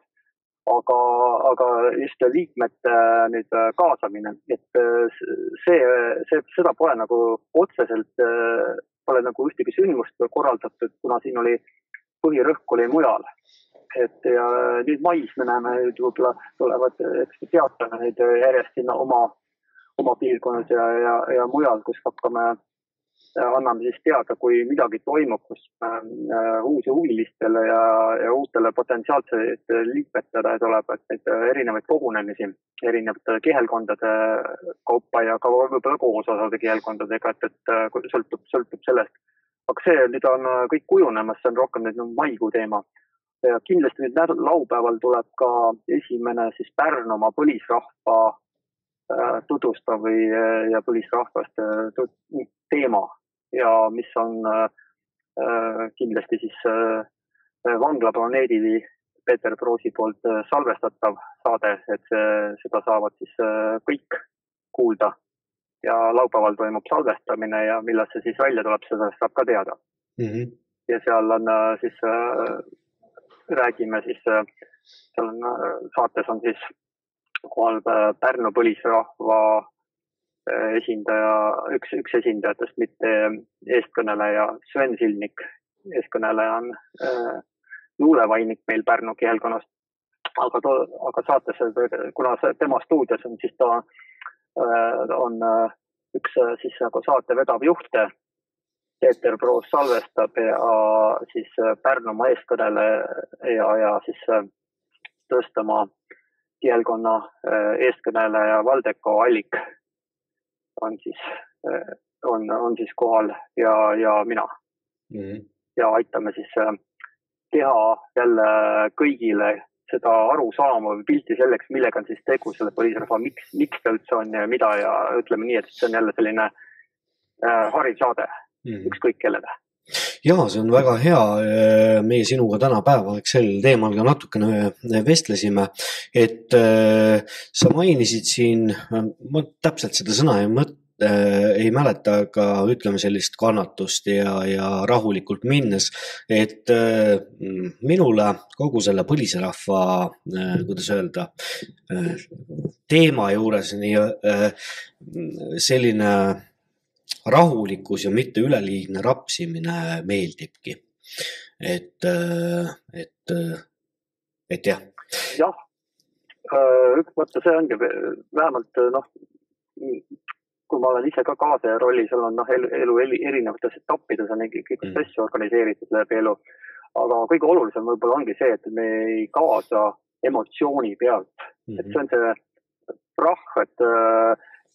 aga just liikmete nüüd kaasamine, et seda pole nagu otseselt pole nagu ühtegi sündmust korraldatud, kuna siin oli põhirõhk oli mujal. Ja nüüd mais me näeme, võib-olla tulevad teatame neid järjest sinna oma piirkonnas ja mujal, kus anname siis teada, kui midagi toimub, kus uusi huvilistele ja uutele potentsiaalsele liikmetele tuleb neid erinevaid kogunemisi, erinevate kihelkondade kaupa ja ka võib-olla koos osade kihelkondadega, et sõltub sellest. Aga see nüüd on kõik kujunemas, see on rohkem nüüd maikuu teema. Ja kindlasti nüüd laupäeval tuleb ka esimene siis Pärnumaa põlisrahva tutvustav ja põlisrahvast teema ja mis on kindlasti siis Vanglaplaneedi Peeter Proosi poolt salvestatav saade, et seda saavad siis kõik kuulda. Ja laupäeval toimub salvestamine ja millal see siis välja tuleb, seda saab ka teada. Ja seal on siis, räägime siis, seal on saates on siis kohal Pärnu põlisrahva esindaja, üks esindajatest, mitte eestkõneleja Sven Silnik, eestkõneleja on luulevainik meil Pärnu kihelkonnast aga saates, kuna tema stuudios on, siis ta on üks siis nagu saate vedav juht, Peeter Proos salvestab ja siis Pärnumaa eestkõneleja ja siis Tõstamaa kihelkonna eestkõneleja Valdeko Allik on siis kohal ja mina. Ja aitame siis teha jälle kõigile seda aru saama või pilti selleks, millega on siis tegu selle põlisrahva, miks ta üldse on ja mida ja ütleme nii, et see on jälle selline haridsaade. Ükskõik kellele. Jaa, see on väga hea. Meie sinuga täna päevaks sel teemal ka natukene vestlesime, et sa mainisid siin, ma täpselt seda sõna ei mäleta, aga ütleme sellist kannatust ja rahulikult minnes, et minule kogu selle põlisrahva, kuidas öelda, teema juures selline rahulikkus ja mitte üleliigne rapsimine meeldibki. Et jah. Jah, võtta see ongi vähemalt, kui ma olen ise ka kaasaja rolli, seal on elu erinevates etappides on kõik asju organiseeritud läbi elu. Aga kõige olulisem võib-olla ongi see, et me ei kaasa emotsiooni pealt. Et see on see prahv, et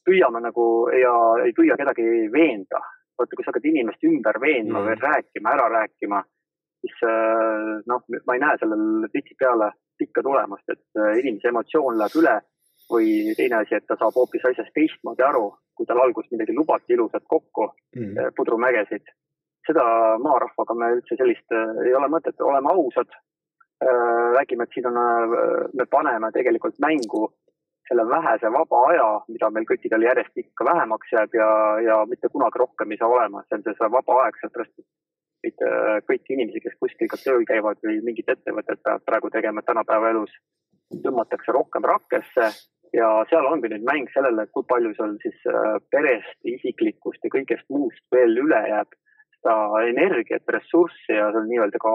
püüame nagu ja ei püüa kedagi veenda. Vaata, kui sa hakkad inimest ümber veenma või rääkima, ära rääkima, siis ma ei näe sellel tihti peale pikka tulemast, et inimese emotsioon läheb üle või teine asi, et ta saab hoopis asjast teistmoodi aru, kui tal algust midagi lubati ilusat kokku, pudrumägesid. Seda maarahvaga me üldse sellist ei ole mõtet, oleme ausad. Räägime, et siin me paneme tegelikult mängu selle vähese vaba aja, mida meil kõikidel järjest ikka vähemaks jääb ja mitte kunagi rohkem ei saa olema. See on see vaba aeg, et kõik inimesi, kes kuskil ka tööl käivad või mingid ettevõtted praegu tegema tänapäeva elus, tõmmatakse rohkem rakkesse ja seal ongi nüüd mäng sellele, kui palju seal siis perest, isiklikust ja kõigest muust veel üle jääb seda energiat, ressurssi ja seal nii-öelda ka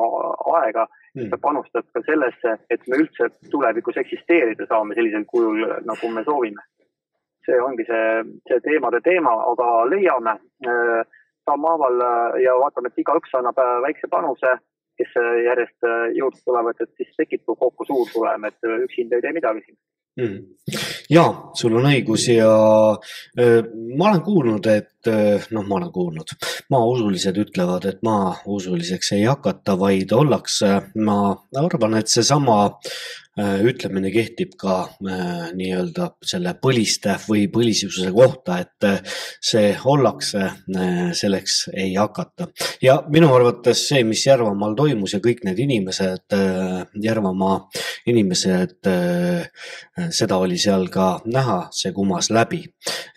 aega, sa panustad ka sellesse, et me üldse tulevikus eksisteerida saame sellisel kujul, nagu me soovime. See ongi see teemade teema, aga leiame saamaaval ja vaatame, et igaüks annab väikse panuse, kes järjest juurde tulevad, et siis tekib kokku suur tulem, et üksinda ei tee midagi siin. Jaa, sul on õigus ja ma olen kuulnud, et maausulised ütlevad, et maausuliseks ei hakata, vaid ollakse. Ma arvan, et see sama ütlemine kehtib ka nii-öelda selle põliste või põlisuse kohta, et see ollakse, selleks ei hakata. Ja minu arvates see, mis Järvamaal toimus ja kõik need inimesed, Järvamaa inimesed, seda oli seal ka näha, see kumas läbi,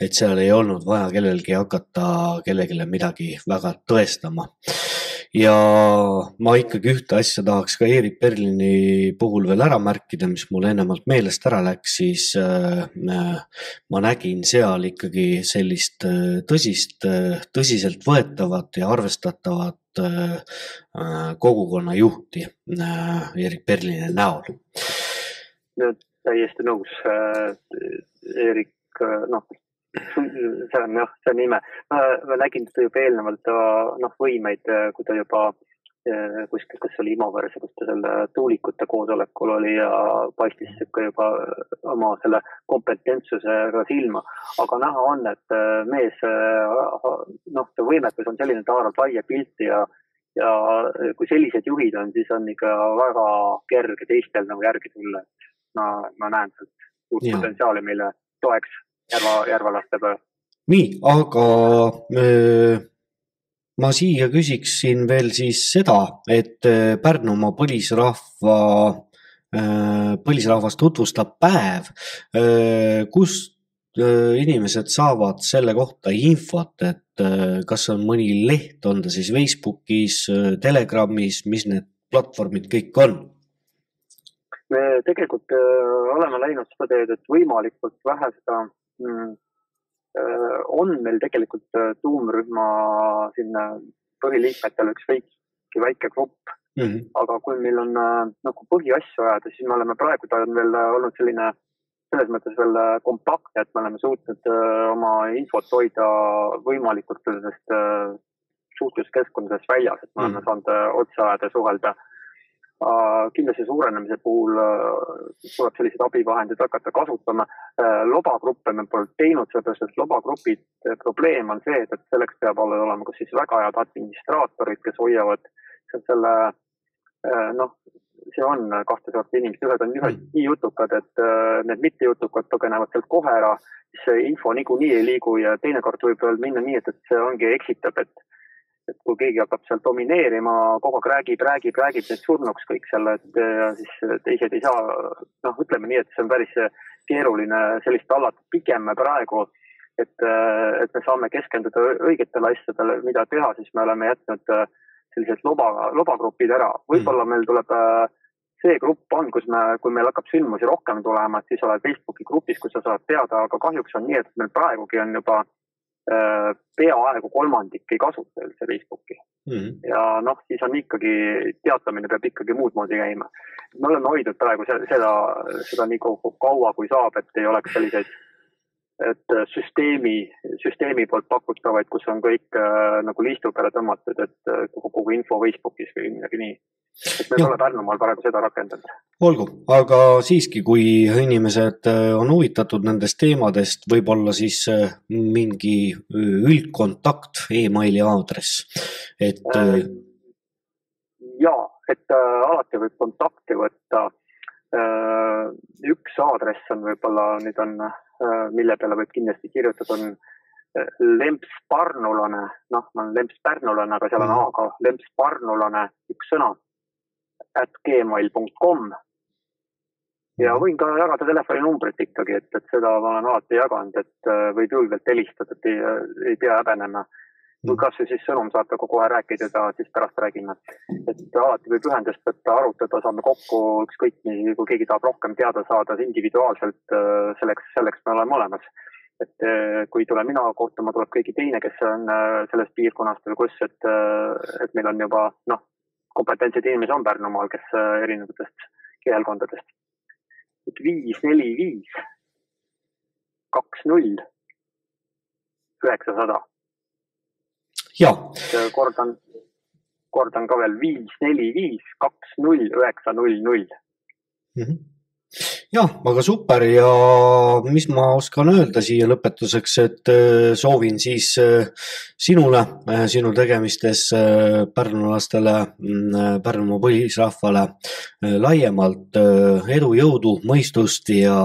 et seal ei olnud vaja kellelgi hakata kellegile midagi väga tõestama. Ja ma ikkagi ühte asja tahaks ka Eerik Berlini puhul veel ära märkida, mis mul ennemalt meelest ära läks, siis ma nägin seal ikkagi sellist tõsiselt võetavat ja arvestatavat kogukonna juhti Eerik Berlini näol. Täiesti nõus. Eerik, see on ime. Ma nägin seda juba eelnevalt võimeid, kui ta juba kuskil, kas oli Imaveres, kus ta selle tuulikute koosolekul oli ja paistis juba oma selle kompetentsusega silma. Aga näha on, et mees, see võimekus on selline, ta arvab laia pilti ja kui sellised juhid on, siis on ikka väga kerge teistel järgi tulla. Ma näen suurt potentsiaali meile toeks järvalaste peal. Nii, aga ma siia küsiksin veel siis seda, et Pärnumaa põlisrahvast tutvustab päev, kus inimesed saavad selle kohta infot, et kas on mõni leht, on ta siis Facebookis, Telegramis, mis need platvormid kõik on? Me tegelikult oleme läinud seda teed, et võimalikult vähe seda on meil tegelikult tuumrühma sinna põhiliikmetel üks väike grupp, aga kui meil on nagu põhiasju ajada, siis me oleme praegu, ta on veel olnud selline selles mõttes veel kompaktne, et me oleme suutnud oma infot hoida võimalikult sellest suhtluskeskkondades väljas, et me oleme saanud otsa ajada ja suhelda. Kindlasti suurenemise puhul tuleb sellised abivahendid hakata kasutama. Lobagruppe me pole teinud, sellepärast, et lobagrupid probleem on see, et selleks peab olema kas siis väga head administraatorid, kes hoiavad selle, see on kahte sorti inimesed, ühed on nii jutukad, et need mitte jutukad põgenevad sealt kohe ära, siis see info niikuinii ei liigu ja teinekord võib veel minna nii, et see ongi eksitab, et kui keegi hakkab seal domineerima, kogu aeg räägib need surnuks kõik selle, et ja siis teised ei saa, ütleme nii, et see on päris keeruline sellist allat. Pigem me praegu, et me saame keskenduda õigetele asjadele, mida teha, siis me oleme jätnud sellised lobagrupid ära. Võib-olla meil tuleb see grupp on, kui meil hakkab sündmusi rohkem tulema, et siis oled Facebooki grupis, kus sa saad teada, aga kahjuks on nii, et meil praegugi on juba peaaegu kolmandik ei kasuta üldse Facebooki. Ja siis on ikkagi, teatamine peab ikkagi muud moodi käima. Me oleme hoidnud praegu seda nii kaua kui saab, et ei oleks selliseid et süsteemi poolt pakutavaid, kus on kõik nagu liistu peale tõmmatud, et kogu info Facebookis või midagi nii. Et me pole Pärnumaal praegu seda rakendanud. Olgu, aga siiski, kui inimesed on huvitatud nendest teemadest, võib-olla siis mingi üldkontakt, e-maili aadress. Et alati võib kontakti võtta. Üks aadress on võib-olla, nüüd on, mille peale võib kindlasti kirjutada, on lempsparnulane, ma olen lempspärnulane, aga seal on A-ga, lempsparnulane, üks sõna, @gmail.com ja võin ka jagada telefoninumbrit ikkagi, et seda ma olen alati jaganud, et võib julgelt helistada, et ei pea häbenema. Kui kas siis sõnum saate kohe rääkida ja siis pärast räägime. Et alati võib ühendust võtta, arutada, saame kokku ükskõik nii, kui keegi tahab rohkem teada saada individuaalselt, selleks me oleme olemas. Et kui tule mina kohtuma, tuleb keegi teine, kes on sellest piirkonnast või kus, et meil on juba kompetentsed inimesed on Pärnumaal, kes erinevatest keelkondadest. 545 20 900. Ja. Kordan ka veel 545 20 900. Jah, aga super ja mis ma oskan öelda siia lõpetuseks, et soovin siis sinule, sinu tegemistes pärnulastele, Pärnumaa põlisrahvale laiemalt edu, jõudu, mõistust ja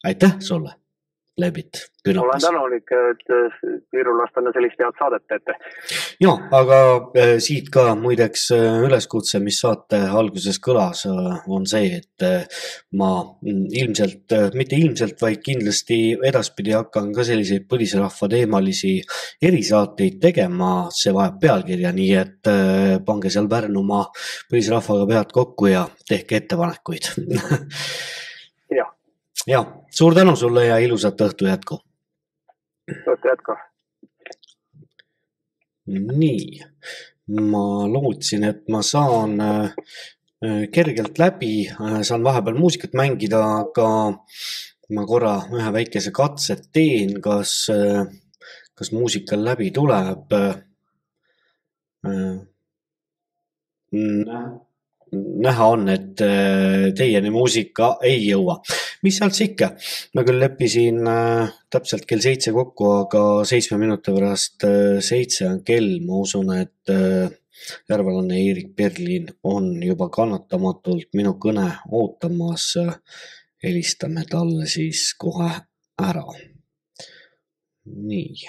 aitäh sulle, Lebit. Olen tänulik, et viirulastana sellist head saadet teete. Ja, aga siit ka muideks üleskutse, mis saate alguses kõlas, on see, et ma mitte ilmselt, vaid kindlasti edaspidi hakkan ka selliseid põlisrahva teemalisi erisaateid tegema, see vajab pealkirja, nii et pange seal Pärnumaa põlisrahvaga pead kokku ja tehke ettepanekuid. Ja, suur tänu sulle ja ilusat õhtu jätku. Õhtu jätku. Nii, ma lootsin, et ma saan kergelt läbi, saan vahepeal muusikat mängida, aga ma korra ühe väikese katset teen, kas muusikal läbi tuleb. Näha on, et teieni muusika ei jõua. Mis sealt ikka? Ma küll leppisin täpselt kell 7 kokku, aga 7 minuti pärast 7 on kell. Ma usun, et järvelanne Eerik Berlin on juba kannatamatult minu kõne ootamas. Helistame talle siis kohe ära. Nii.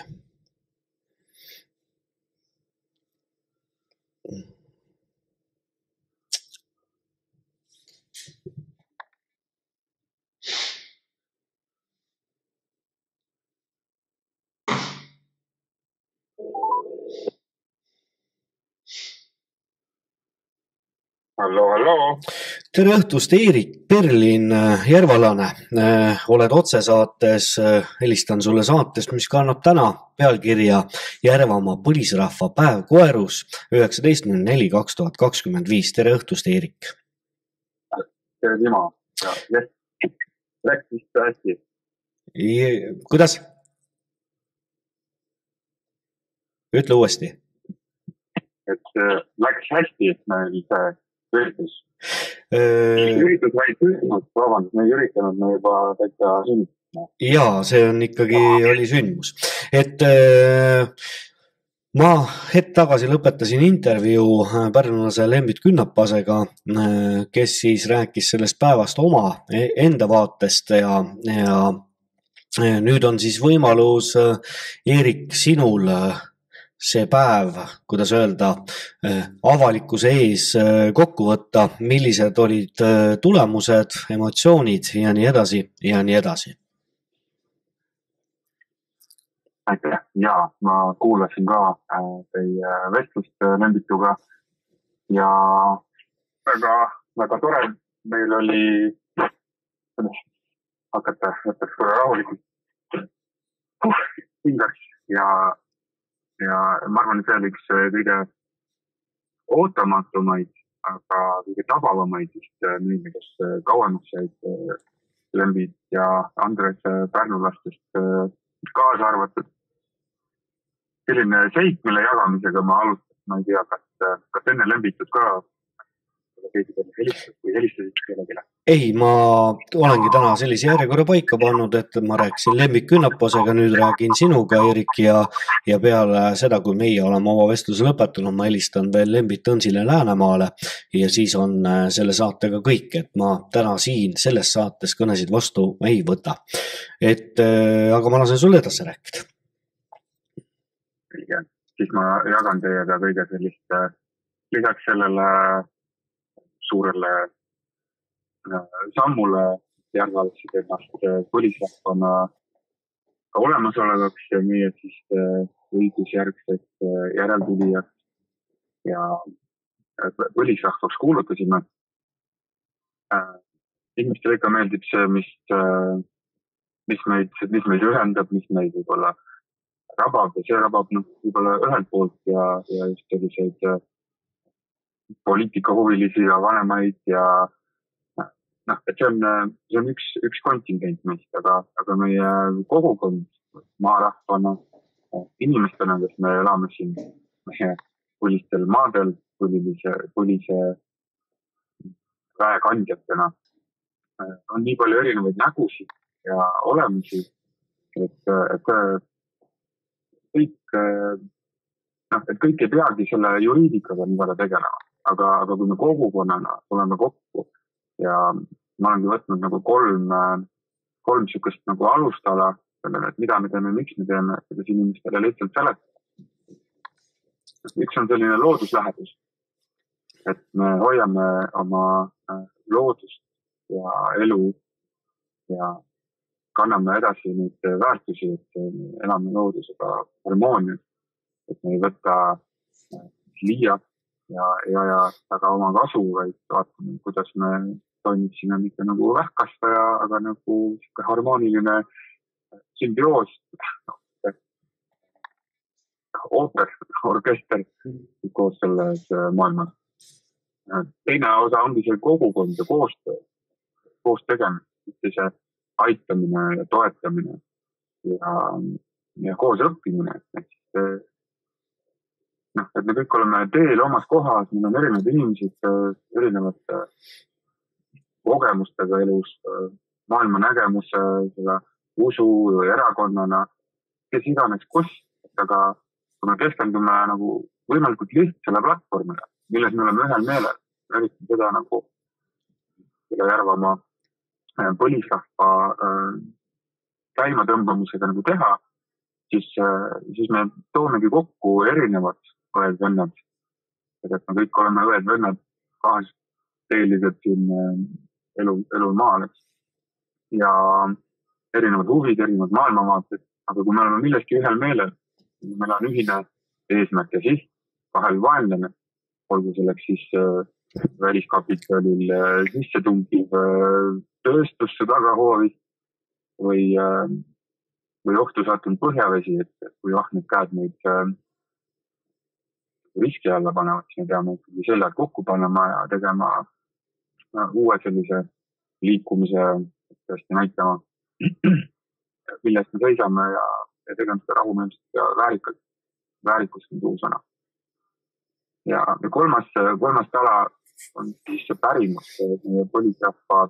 Hallo. Tere õhtust, Eerik Perlin, Järvalane. Oled otsesaates, helistan sulle saatest, mis kannab täna pealkirja Järvamaa põlisrahva päev Koerus 19.04.2025. Tere õhtust, Eerik. Tere, Timo. Läks vist hästi. Kuidas? Ütle uuesti. Et läks hästi, et meil see üritus. Üritus vaid sündmus, vabandust, me ei üritanud, me juba täitsa sündmus. Jaa, see on ikkagi oli sündmus. Et ma hetk tagasi lõpetasin intervjuu pärnulase Lembit Künnapasega, kes siis rääkis sellest päevast oma enda vaatest ja nüüd on siis võimalus, Eerik, sinul see päev, kuidas öelda, avalikkuse ees kokku võtta, millised olid tulemused, emotsioonid ja nii edasi ja nii edasi. Aitäh. Jaa, ma kuulasin ka teie vestlust Lembituga ja väga tore. Meil oli hakata korra rahulikult hingaks ja ma arvan, et see oli üks kõige ootamatumaid, aga kõige tabavamaid just neile, kes kauemaks said Lembit ja Andres Pärnulastest kaasa arvatud. Selline seik, mille jagamisega ma alustasin, ma ei tea, kas enne Lembitud ka helistasid kellelegi? Ei, ma olengi täna sellise järjekorra paika pannud, et ma rääkisin Lembit Künnapasega, nüüd räägin sinuga, Eerik, ja peale seda, kui meie oleme oma vestluse lõpetanud, ma helistan veel Lembit Õnsile Läänemaale ja siis on selle saatega kõik, et ma täna siin selles saates kõnesid vastu ei võta. Aga ma lasen sulle edasi rääkida. Siis ma jagan teiega kõige sellist lisaks sellele suurele sammule Järvalsid ennast põlisrahvana olemasolevaks ja meie siis õigusjärgsed järeltulijad ja põlisrahvaks kuulutasime. Inimestele ikka meeldib see, mis meid ühendab, mis meid võib-olla rabab ja see rabab võib-olla ühelt poolt ja just selliseid poliitikahuvilisi ja vanemaid ja et see on üks kontingent meist, aga meie kogukond maarahvana, inimestena, kes me elame siin meie põlistel maadel, põlise väekandjatena, on nii palju erinevaid nägusid ja olemusi, et kõik ei peagi selle juriidikaga nii väga tegelema, aga kui me kogukonnana tuleme kokku ja ma olengi võtnud nagu kolm sükest nagu alustala, et mida me teeme, miks me teeme, kuidas inimestele lihtsalt seletada. Üks on selline looduslähedus, et me hoiame oma loodust ja elu ja kanname edasi neid väärtusi, et elame loodusega harmoonias, et me ei võta liialt ja aga oma kasu, vaid vaatame, kuidas me toimiksime mitte nagu vähkastaja, aga nagu harmooniline sümbioos, orkester koos selles maailmas. Teine osa ongi see kogukond ja koostöö, koos tegemine, see aitamine ja toetamine ja koos õppimine. Et me kõik oleme teel omas kohas, meil on erinevad inimesed, erinevate kogemustega elus, maailma nägemuse, selle usu ja erakonnana, kes iganes kost, aga kui me keskendume nagu võimalikult lihtsale platvormile, milles me oleme ühel meelel, üritame seda nagu selle Järvamaa põlisrahva käima tõmbamisega nagu teha, siis me toomegi kokku erinevad õed-vennad. Et me kõik oleme õed-vennad kaasteelised siin elul maal. Ja erinevad huvid, erinevad maailmavaated, aga kui me oleme milleski ühel meelel, meil on ühine eesmärk ja siht, vahel vaenlane, olgu selleks siis väliskapitalil sissetungiv tööstusse tagahoovis või ohtu sattunud põhjavesi, et kui ahned käed neid riski alla panevad, siis me peame ikkagi seljad kokku panema ja tegema uue sellise liikumise, tõesti näitama, millest me seisame ja tegema seda rahumeelselt ja väärikust on tuusana. Ja kolmas tala on siis see pärimus, meie põlisrahva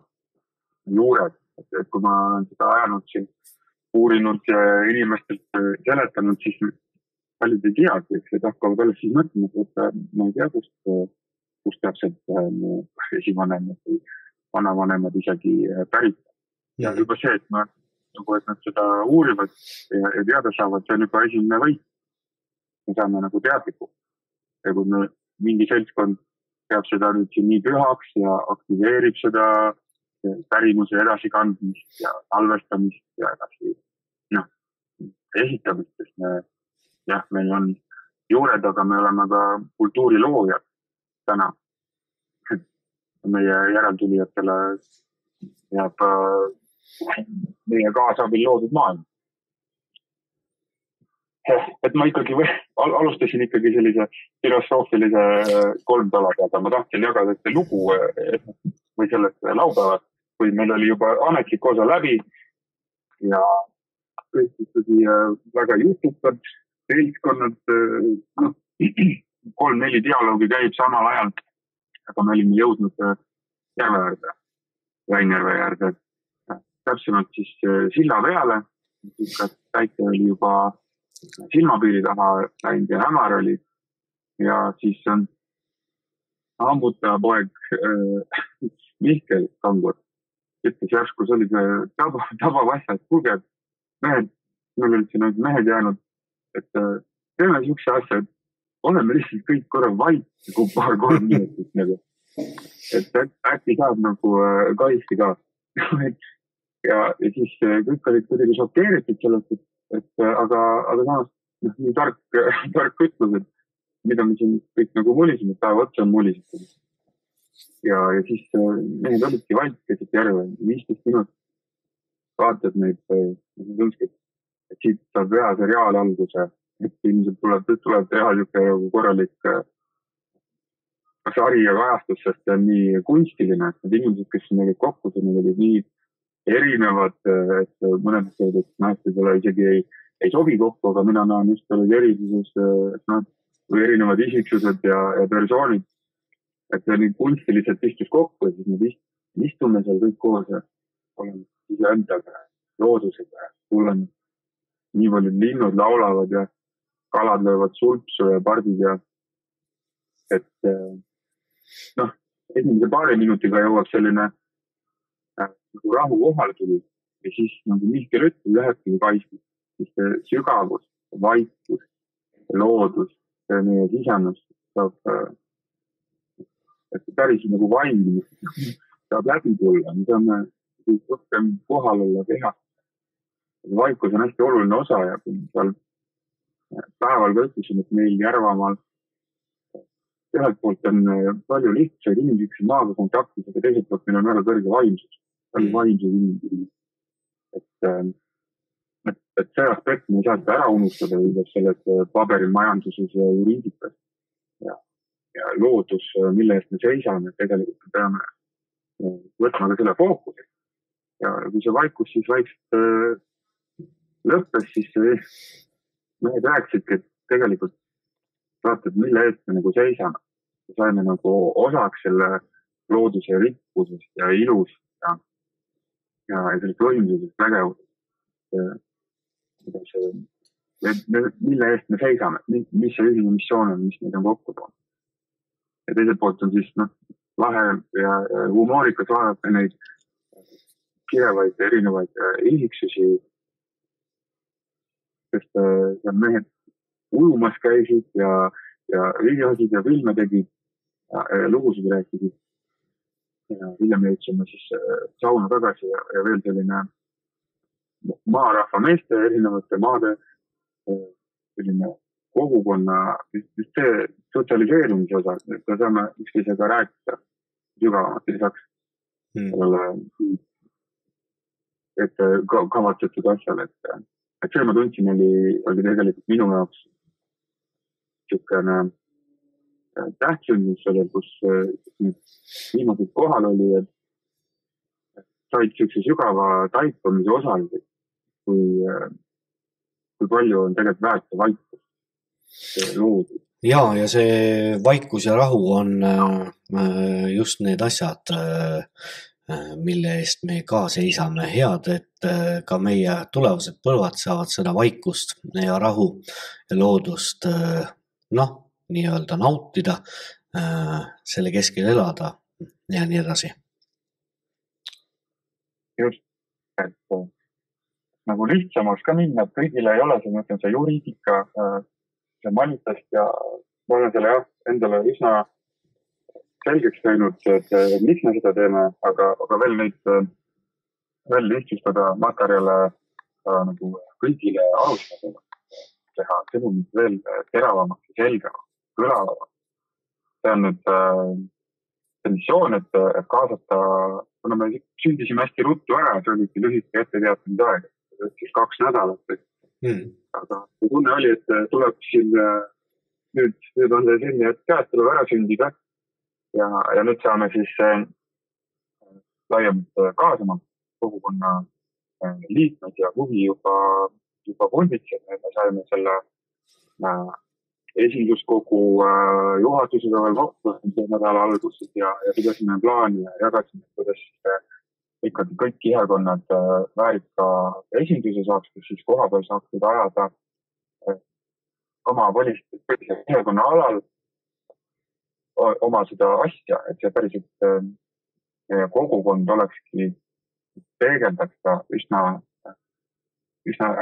juured, et kui ma olen seda ajanud siin, uurinud ja inimestelt seletanud, siis paljud ei teagi, et hakkavad alles siis mõtlema, et ma ei tea, kust täpselt esivanem või vanavanemad isegi pärit. Ja juba see, et nad seda uurivad ja teada saavad, see on juba esimene võit. Me saame nagu teadliku. Ja kui mingi seltskond peab seda nüüd siin nii pühaks ja aktiveerib seda pärimuse edasikandmist ja salvestamist ja edasi esitamist, sest meil on juured, aga me oleme ka kultuuriloojad täna. Meie järeltulijatele jääb meie kaasabil loodud maailm. Et ma ikkagi alustasin ikkagi sellise filosoofilise 3 talaga, aga ma tahtsin jagada see lugu või sellest laupäevad, kui meil oli juba ametlik osa läbi ja kõik ikkagi väga jutukad, seltskonnad, 3-4 dialoogi käib samal ajal, aga me olime jõudnud järve äärde, Väinjärve äärde, täpsemalt siis silla peale, päike oli juba silmapiiri taha läinud ja hämar oli ja siis on ammutaja poeg Mihkel Kangur ütles järsku, see oli see tabav asja, et kuulge, mehed, meil olid siin mehed jäänud, et teeme niisuguse asja, et oleme lihtsalt kõik korra vait nagu 2-3 minutit nagu, et äkki saab nagu kaisti ka. ja siis kõik olid kuidagi šokeeritud sellest, aga samas nii tark ütlus, et mida me siin kõik nagu mulisime, päeva otsa on mulisetud. Ja siis mehed olidki vait keset järve, 15 minutit vaatad neid, et siit saab hea seriaal alguse, et ilmselt tuleb teha niisugune korralik sari ja kajastus, sest see on nii kunstiline, et need inimesed, kes need kokku, need olid nii erinevad, et mõned ütlevad, et võib-olla isegi ei sobi kokku, aga mina näen just olid erisuses või erinevad isiksused ja persoonid, et see nii kunstiliselt istus kokku ja siis me istume seal kõik koos ja oleme ise endaga, loodusega ja kuuleme nii palju linnud laulavad ja kalad löövad sulpsu ja pardid ja et esimese 2 minutiga jõuab selline rahu kohale tuli ja siis nagu Mihkel ütles, lähebki kaistud, siis see sügavus, vaikus, loodus, see meie sisemust saab et päris nagu vaimne saab läbi tulla, me saame rohkem kohal olla keha. Vaikus on hästi oluline osa ja kui seal päeval ka ütlesin, et meil Järvamaal ühelt poolt on palju lihtsaid inimesi, kes on maaga kontaktis, aga teiselt poolt meil on väga kõrge vaimsus. Palju vaimsus inimesi. Et see aspekt me ei saa ära unustada selles paberimajanduses ja juriidikas ja loodus, mille eest me seisame, tegelikult me peame võtma ka selle fookuse. Ja kui see vaikus siis vaikselt lõppes, siis mehed rääkisidki, et tegelikult vaatad, mille eest me nagu seisame. Me saime nagu osaks selle looduse rikkusest ja ilust ja sellest võimsusest vägevusest. Mille eest me seisame, mis see ühine missioon on, mis meid on kokku toonud. Ja teiselt poolt on siis lahe ja humoorikas vaadata neid kirevaid erinevaid isiksusi, sest mehed ujumas käisid ja videosid ja filme tegid ja lugusid rääkisid. Ja hiljem jõudsime siis sauna tagasi ja veel selline maarahva meeste erinevate maade selline kogukonna, just see sotsialiseerumise osa, et me saame üksteisega rääkida sügavamalt lisaks sellele, et kavatsetud asjale, et see ma tundsin oli tegelikult minu jaoks niisugune tähtsündmus sellel, kus viimased kohal oli, et said niisuguse sügava taipamise osalised, kui palju on tegelikult väärt see vaikus loodud. Ja see vaikus ja rahu on just need asjad, mille eest me ka seisame. Head, et ka meie tulevased põlvad saavad seda vaikust ja rahu ja loodust nii-öelda nautida, selle keskel elada ja nii edasi. Just, et nagu lihtsamaks ka minna, et kõigile ei ole see juriidika, see manifest ja ma olen selle endale üsna selgeks teinud, et miks me seda teeme, aga veel lihtsustada materjale nagu kõigile arustatama, teha sõnumit veel teravamaks ja selgemaks, kõlavamaks. See on nüüd missioon, et kaasata, kuna me sündisime hästi ruttu ära, see oligi lühike etteteatamise aeg, siis 2 nädalat. Aga tunne oli, et tuleb siin, nüüd on see sünni, et käest tuleb ära sündida ja nüüd saame siis laiemalt kaasama kogukonna liikmed ja huvi juba punditsed. Me saime selle esinduskogu juhatusega veel kokku nädala alguses ja pidasime plaani ja jagasime, kuidas ikkagi kõik kihekonnad väärika esinduse saaks, kus siis kohapeal saaksid ajada oma volistuse kihekonna alal oma seda asja, et see päriselt kogukond olekski peegeldaks ta üsna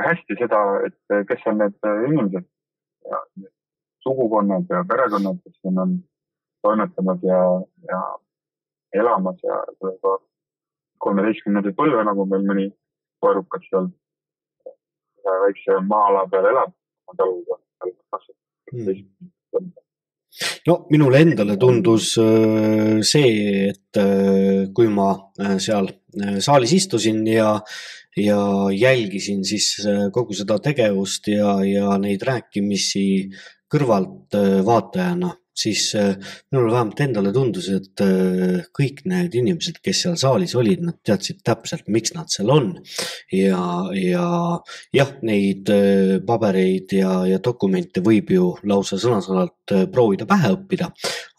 hästi seda, et kes on need inimesed ja sugukonnad ja perekonnad, kes on toimetamas ja elamas ja 13. põlve, nagu meil mõni koerukas seal väikse maa-ala peal elab. No minule endale tundus see, et kui ma seal saalis istusin ja jälgisin siis kogu seda tegevust ja neid rääkimisi kõrvalt vaatajana, siis minule vähemalt endale tundus, et kõik need inimesed, kes seal saalis olid, nad teadsid täpselt, miks nad seal on. Ja jah, neid pabereid ja dokumente võib ju lausa sõna-sõnalt proovida pähe õppida,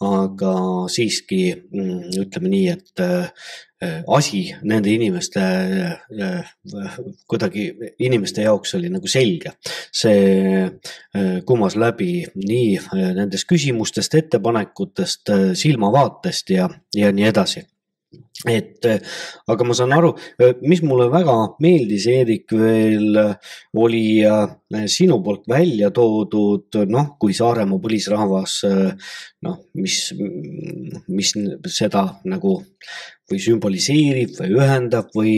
aga siiski ütleme nii, et asi nende inimeste jaoks oli nagu selge. See kumas läbi nii nendest küsimustest, ettepanekutest, silmavaatest ja nii edasi. Aga ma saan aru, mis mulle väga meeldis, Eerik, veel oli sinu poolt välja toodud, kui Saaremaa põlisrahvas, mis seda nagu või sümboliseerib või ühendab või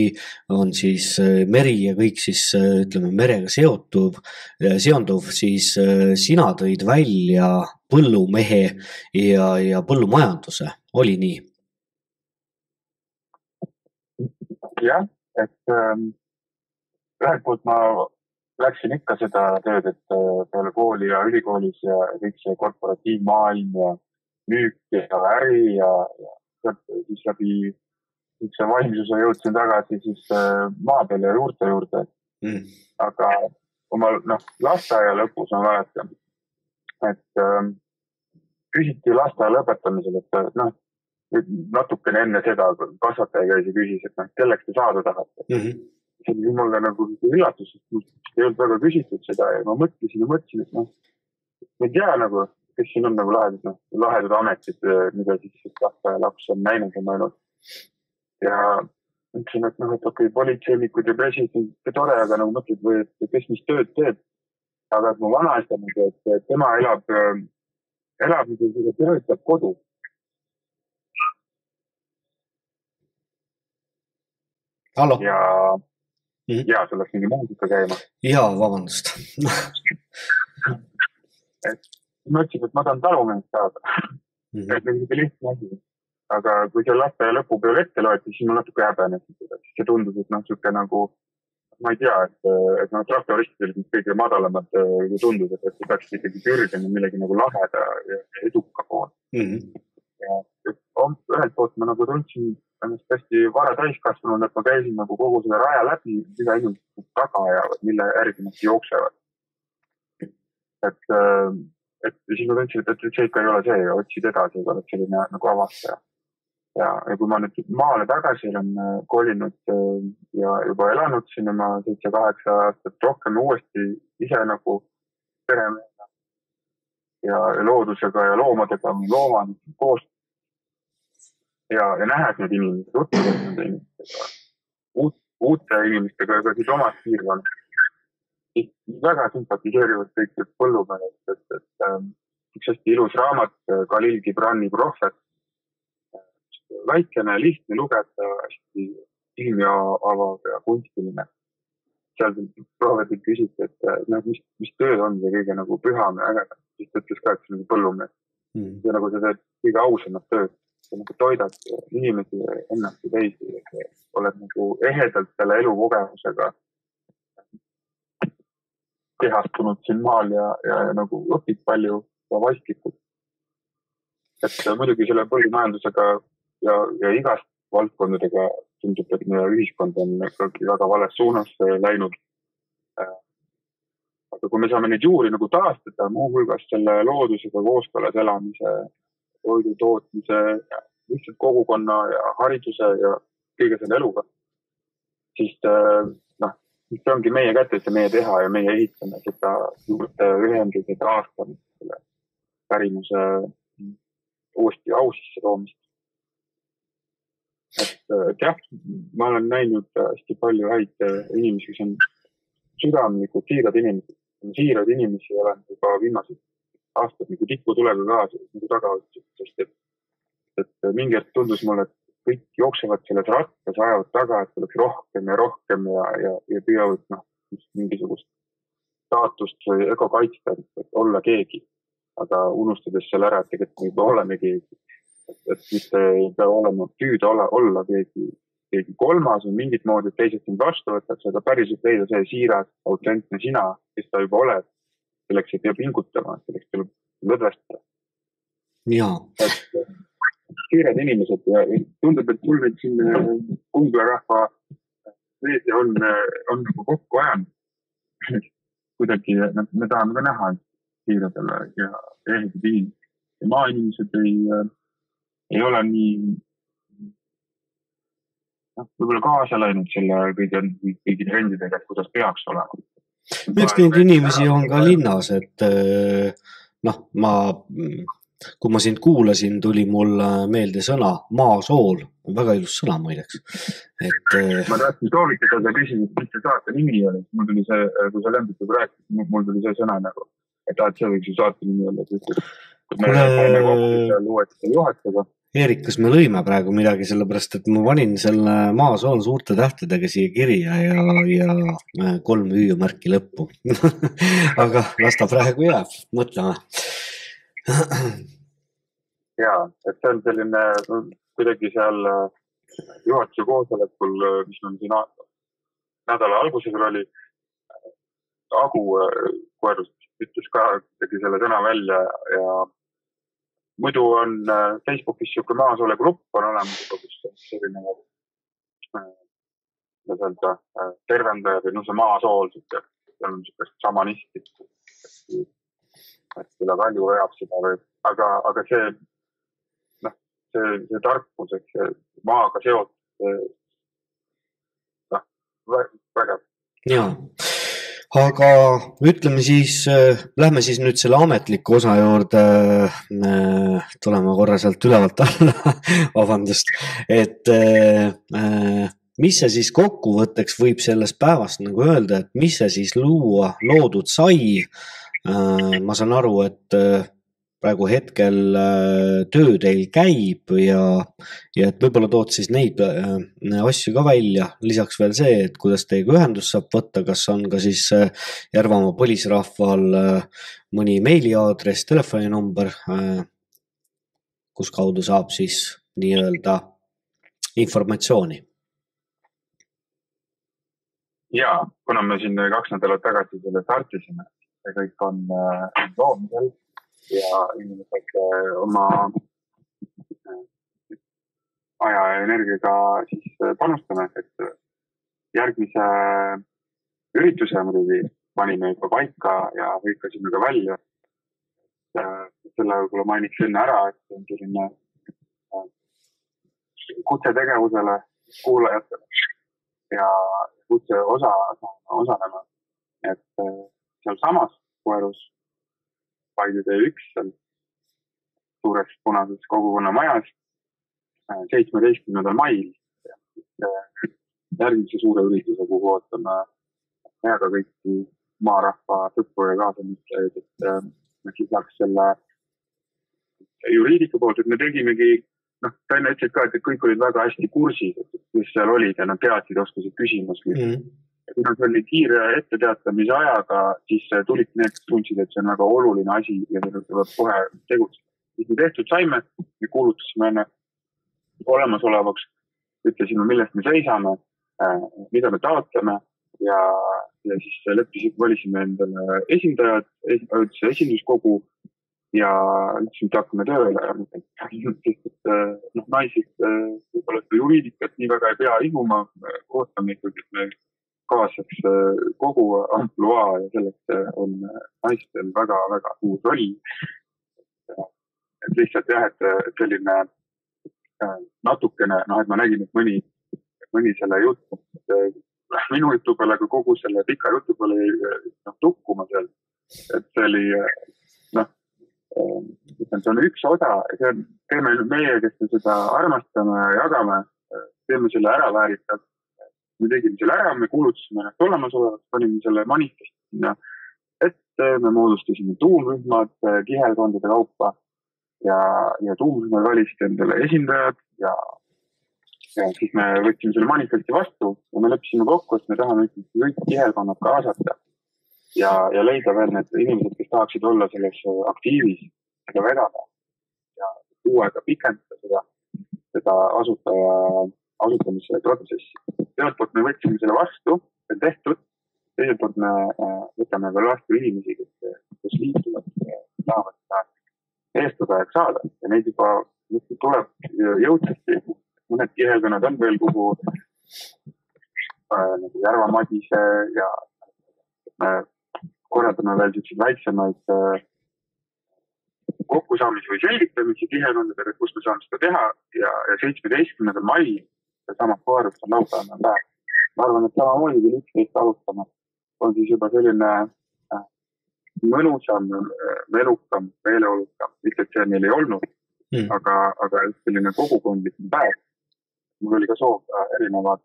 on siis meri ja kõik siis ütleme merega seonduv, siis sina tõid välja põllumehe ja põllumajanduse, oli nii? Jah, et ühelt poolt ma läksin ikka seda tööd, et peale kooli ja ülikoolis ja kõik see korporatiivmaailm ja müük ja äri ja siis läbi see vaimsuse jõudsin tagasi siis maa peale ja juurte juurde. Aga kui ma lasteaia lõpus ma mäletan, et küsiti lasteaia lõpetamisel, et natukene enne seda kasvataja käis ja küsis, et kelleks te saada tahate. See oli mulle nagu üllatus, et ei olnud väga küsitud seda ja ma mõtlesin, et ma ei tea nagu, kes siin on nagu lahedad ametid, mida siis lasteaia laps on näinud ja mõelnud. Ja ütlesin, et okei, politseinikud ja president, tore, aga nagu mõtled või, et kes mis tööd teeb. Aga et mu vanaisa, et tema elab töötab kodu. Hallo. Ja sul läks mingi muusika käima. Jaa, vabandust. mõtlesin, et ma tahan talumehest saada. Et mingi lihtne asi. Aga kui see lasteaia lõpu peal ette loeti, siis ma natuke häbenesin. See tundus, et siuke nagu, ma ei tea, et traktoristid olid kõige madalamad tundus, et see peaks ikkagi pürgema millegi nagu laheda ja eduka pool. Ja ühelt poolt ma nagu tundsin ennast hästi vara täiskasvanud, et ma käisin nagu kogu selle raja läbi, mida inimesed taga ajavad, mille järgi nad jooksevad. Et siis ma tundsin, et see ikka ei ole see ja otsid edasi, et oled selline nagu avastaja. Ja kui ma nüüd maale tagasi olen kolinud ja juba elanud siin oma 7-8 aastat rohkem uuesti ise nagu peremehena ja loodusega ja loomadega loomad koos ja nähed need inimesed, tutvuvad nende inimestega, uute inimestega ja ka siis omad piirkond. Väga sympatiseerivad kõik põllumehed, et üks hästi ilus raamat Khalil Gibrani Prohvet, väikene, lihtne lugeda, hästi silmi avav ja kunstiline. Seal Prohvetit küsiti, et mis tööd on see kõige nagu püham ja ägedam. Siis ta ütles ka, et see on põllumees. Ja nagu see teeb kõige ausamad tööd. See nagu toidad inimesi ennast ja teisi. Oled nagu ehedalt selle elukogemusega kehastunud siin maal ja nagu õpid palju ja vaistlikult. Et muidugi selle põllumajandusega ja igast valdkondadega tundub, et meie ühiskond on väga vales suunas läinud. Aga kui me saame neid juuri nagu taastada, muu hulgas selle loodusega kooskõlas elamise, toidu tootmise, lihtsalt kogukonna ja hariduse ja kõige selle eluga, siis see ongi meie kätes ja meie teha ja meie ehitame seda ühenduse taastamist, selle pärimuse uuesti ausisse toomist. Et jah, ma olen näinud hästi palju häid inimesi, kes on südamlikud, siirad inimesi olen juba viimased aastad nagu tikku tulega kaasa nagu taga otsib, sest et mingi hetk tundus mulle, et kõik jooksevad selles rattas, ajavad taga, et oleks rohkem ja püüavad mingisugust staatust või ego kaitsta, et olla keegi, aga unustades selle ära, et tegelikult me juba oleme keegi. Et mitte ei pea olema püüda olla keegi kolmas või mingit moodi, et teised sind vastu võtaks, aga päriselt leida see siiras, autentne sina, kes ta juba oled. Selleks ei pea pingutama, selleks tuleb lõdvestada. Jaa. Et siired inimesed ja tundub, et mul nüüd siin Kungla rahva meedia on nagu kokku ajanud. Kuidagi me tahame ka näha siiradele ja ehedid inimesed. Ja maainimesed ei ole nii võib-olla kaasa läinud selle kõigi trendidega, et kuidas peaks olema. Miks neid inimesi on ka linnas, et kui ma sind kuulasin, tuli mul meelde sõna maasool, väga ilus sõna muideks. Ma tahtsin soovitada seda küsimust, mis see saate nimi oli. Mul tuli see, kui sa lämbitud rääkid, mul tuli see sõna nagu, et see võiks ju saate nimi olla. Me saime kokku seal uuesti juhatada. Eerik, kas me lõime praegu midagi, sellepärast, et ma panin selle maasoon suurte tähtedega siia kirja ja 3 hüüumärki lõppu. Aga las ta praegu jääb, mõtleme. Jaa, et see on selline kuidagi seal juhatuse koosolekul, mis on siin nädala alguses oli, Agu koerust ütles ka selle sõna välja ja muidu on Facebookis siuke maasoole grupp on olemas, kus selline tervendaja või see maasool, seal on siukest samanistid, et külla kalju veab seda, aga see tarkus, et see maaga seotud väga. Jaa. Aga ütleme siis, lähme siis nüüd selle ametliku osa juurde, tuleme korra sealt ülevalt alla, vabandust, et mis see siis kokkuvõtteks võib sellest päevast nagu öelda, et mis see siis loodud sai? Ma saan aru, et praegu hetkel töö teil käib ja et võib-olla tood siis neid asju ka välja. Lisaks veel see, et kuidas teiega ühendust saab võtta, kas on ka siis Järvamaa põlisrahval mõni meiliaadress, telefoninumber, kus kaudu saab siis nii-öelda informatsiooni. Ja, kuna me siin 2 nädalat tagasi selle startisime, see kõik on loomisel ja inimesed oma aja ja energiaga siis panustame, et järgmise ürituse muidugi panime juba paika ja hõikasime ka välja. Selle võib-olla mainiks enne ära, et see on selline kutsetegevusele kuulajatele ja kutse osalema. Et seal samas Koerus Paide tee 1 seal suures punases kogukonna majas 17. mail järgmise suure ürituse, kuhu ootame heaga kõiki maarahva sõpru ja kaasamõtlejaid, et siis saaks selle juriidika poolt, et me tegimegi, ta enne ütlesid ka, et kõik olid väga hästi kursid, kes seal olid ja nad teadsid, oskasid küsimusi. Kuna see oli kiire etteteatamise ajaga, siis tulid need, kes tundsid, et see on väga oluline asi ja tuleb kohe tegutseda. Siis me tehtud saime, me kuulutasime enne olemasolevaks, ütlesime, millest me seisame, mida me taotleme ja siis valisime endale esindajad, esinduskogu ja ütlesime, et hakkame tööle. Naised võib-olla juriidikat nii väga ei pea ihuma, ootame ikkagi, et me kaasaks kogu ampluaa ja selleks on naistel väga-väga suur roll. Et lihtsalt jah, et selline natukene, et ma nägin, et mõni selle jutu, minu jutu peale, aga kogu selle pika jutu peale tukkuma seal. Et see oli, see on üks osa, teeme meie, kes me seda armastame ja jagame, teeme selle ära väärikalt. Me tegime selle ära, me kuulutasime ennast olemasolevaks, panime selle manifestina ette, me moodustasime tuumrühmad kihelkondade kaupa ja tuumrühmad valisid endale esindajad ja siis me võtsime selle manifesti vastu ja me leppisime kokku, et me tahame kõik kihelkonnad kaasata ja leida veel need inimesed, kes tahaksid olla selles aktiivis, seda vedada ja uuega pikendada seda asutamise protsessi. Ühelt poolt me võtsime selle vastu, see on tehtud. Teiselt poolt me võtame veel vastu inimesi, kes liituvad, tahavad seda eestvedajaks saada. Ja neid juba tuleb jõudsasti. Mõned kihelkonnad on veel kuhu nagu Järva Madise ja me korraldame veel väiksemaid kokkusaamisi või selgitamisi kihelkondadega, kus me saame seda teha ja 17. mail sama Koerus on laupäevane päev. Ma arvan, et samamoodi kui 11 alustame, on siis juba selline mõnusam, melukam, meeleolukam. Lihtsalt see neil ei olnud, aga selline kogukondlik päev. Mul oli ka soov erinevad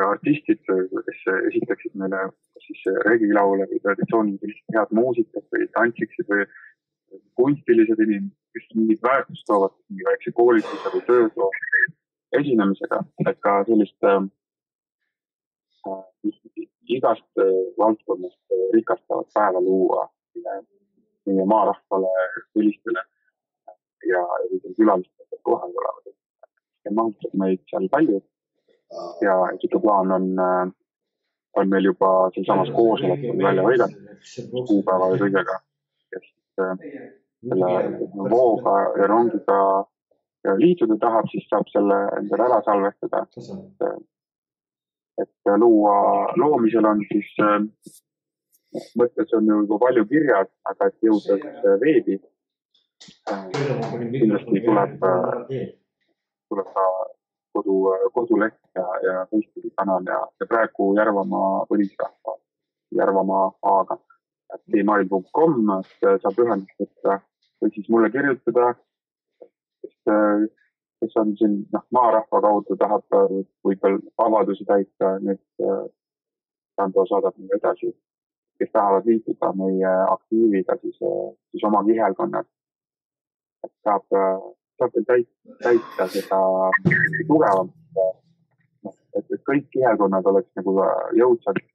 artistid, kes esitaksid meile siis regilaule või traditsioonilist head muusikat või tantsiksid või kunstilised inimesed, kes mingid väärtust toovad, mingi väikse koolituse või töötoovad esinemisega, et ka sellist igast valdkonnast rikastavat päeva luua meie maarahvale, sellistele ja külalistele kohal olevad. Ja mahutab meid seal palju ja seda plaan on meil juba seal samas koosolekul välja hõigatud kuupäeva ja kõigega. Selle vooga ja rongiga liituda tahab, siis saab selle endale ära salvestada. Et loomisel on siis mõttes on juba palju kirjad, aga et jõuda veebi kindlasti tuleb ka koduleht ja Facebooki kanal ja praegu Järvamaa põlisrahva Järvamaa A-ga gmail.com, saab ühendust võtta või siis mulle kirjutada, kes on siin maarahva kaudu tahab võib-olla avadusi täita, need Sando saadab mulle edasi, kes tahavad liituda meie aktiiviga, siis siis oma kihelkonnad, et saab täita seda tugevamat, et kõik kihelkonnad oleks nagu jõudsalt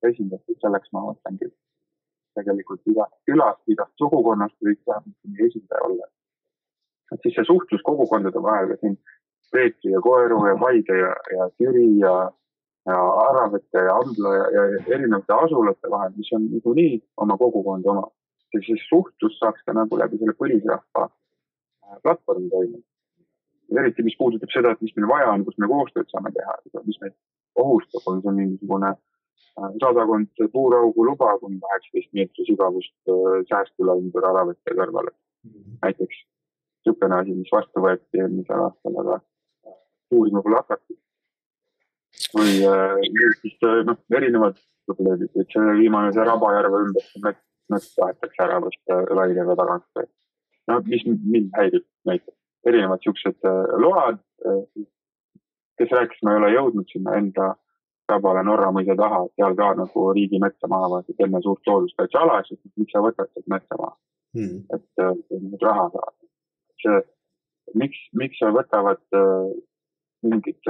esindatud, selleks ma mõtlengi tegelikult igast külast, igast sugukonnast võiks vähemalt esindaja olla. Et siis see suhtlus kogukondade vahel siin Peetri ja Koeru ja Paide ja Türi ja Aravete ja Ambla ja erinevate asulate vahel, mis on nagu nii oma kogukond oma. Siis suhtlus saaks ka nagu läbi selle põlisrahva platvormi toimub. Eriti, mis puudutab seda, et mis meil vaja on, kus me koostööd saame teha, mis meid ohustab, on see mingisugune 100 puuraugu luba kuni 18 meetri sügavust säästulaindur Aravete kõrvale. Näiteks niisugune asi, mis vastu võeti eelmisel aastal, aga uurima pole hakatud. Või siis erinevad probleemid, et see viimane see Rabajärve ümber mets tahetakse ära võtta Lainjärve tagant. No, mis mind häirib näiteks. Erinevad siuksed load, kes rääkis, ma ei ole jõudnud sinna enda Rabale Norra mõisa taha, seal ka nagu riigi metsa maha võetud enne suurt looduskaitseala, et miks sa võtad seda metsa maha, et raha saada. Miks sa võtavad mingid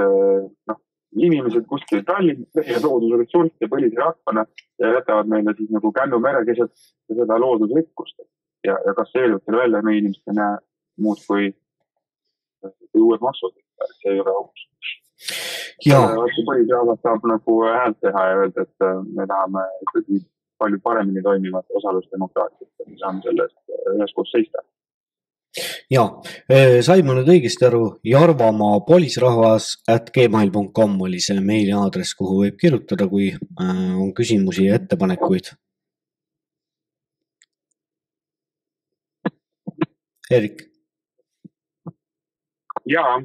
inimesed kuskil Tallinn, meie loodusressurss ja põlise rahvana ja jätavad meile siis nagu Kännu mere keset seda loodusrikkust ja kasseerivad selle välja, meie inimesed ei näe muud kui uued maksud, see ei ole aus. Põlisrahvas saab nagu häält teha ja öelda, et me tahame ikkagi palju paremini toimivat osalusdemokraatiat, et me saame selle üheskoos seista. Ja, sain ma nüüd õigesti aru, Jarvamaa polisrahvas@gmail.com oli see meiliaadress, kuhu võib kirjutada, kui on küsimusi ja ettepanekuid. Erik? Jaa,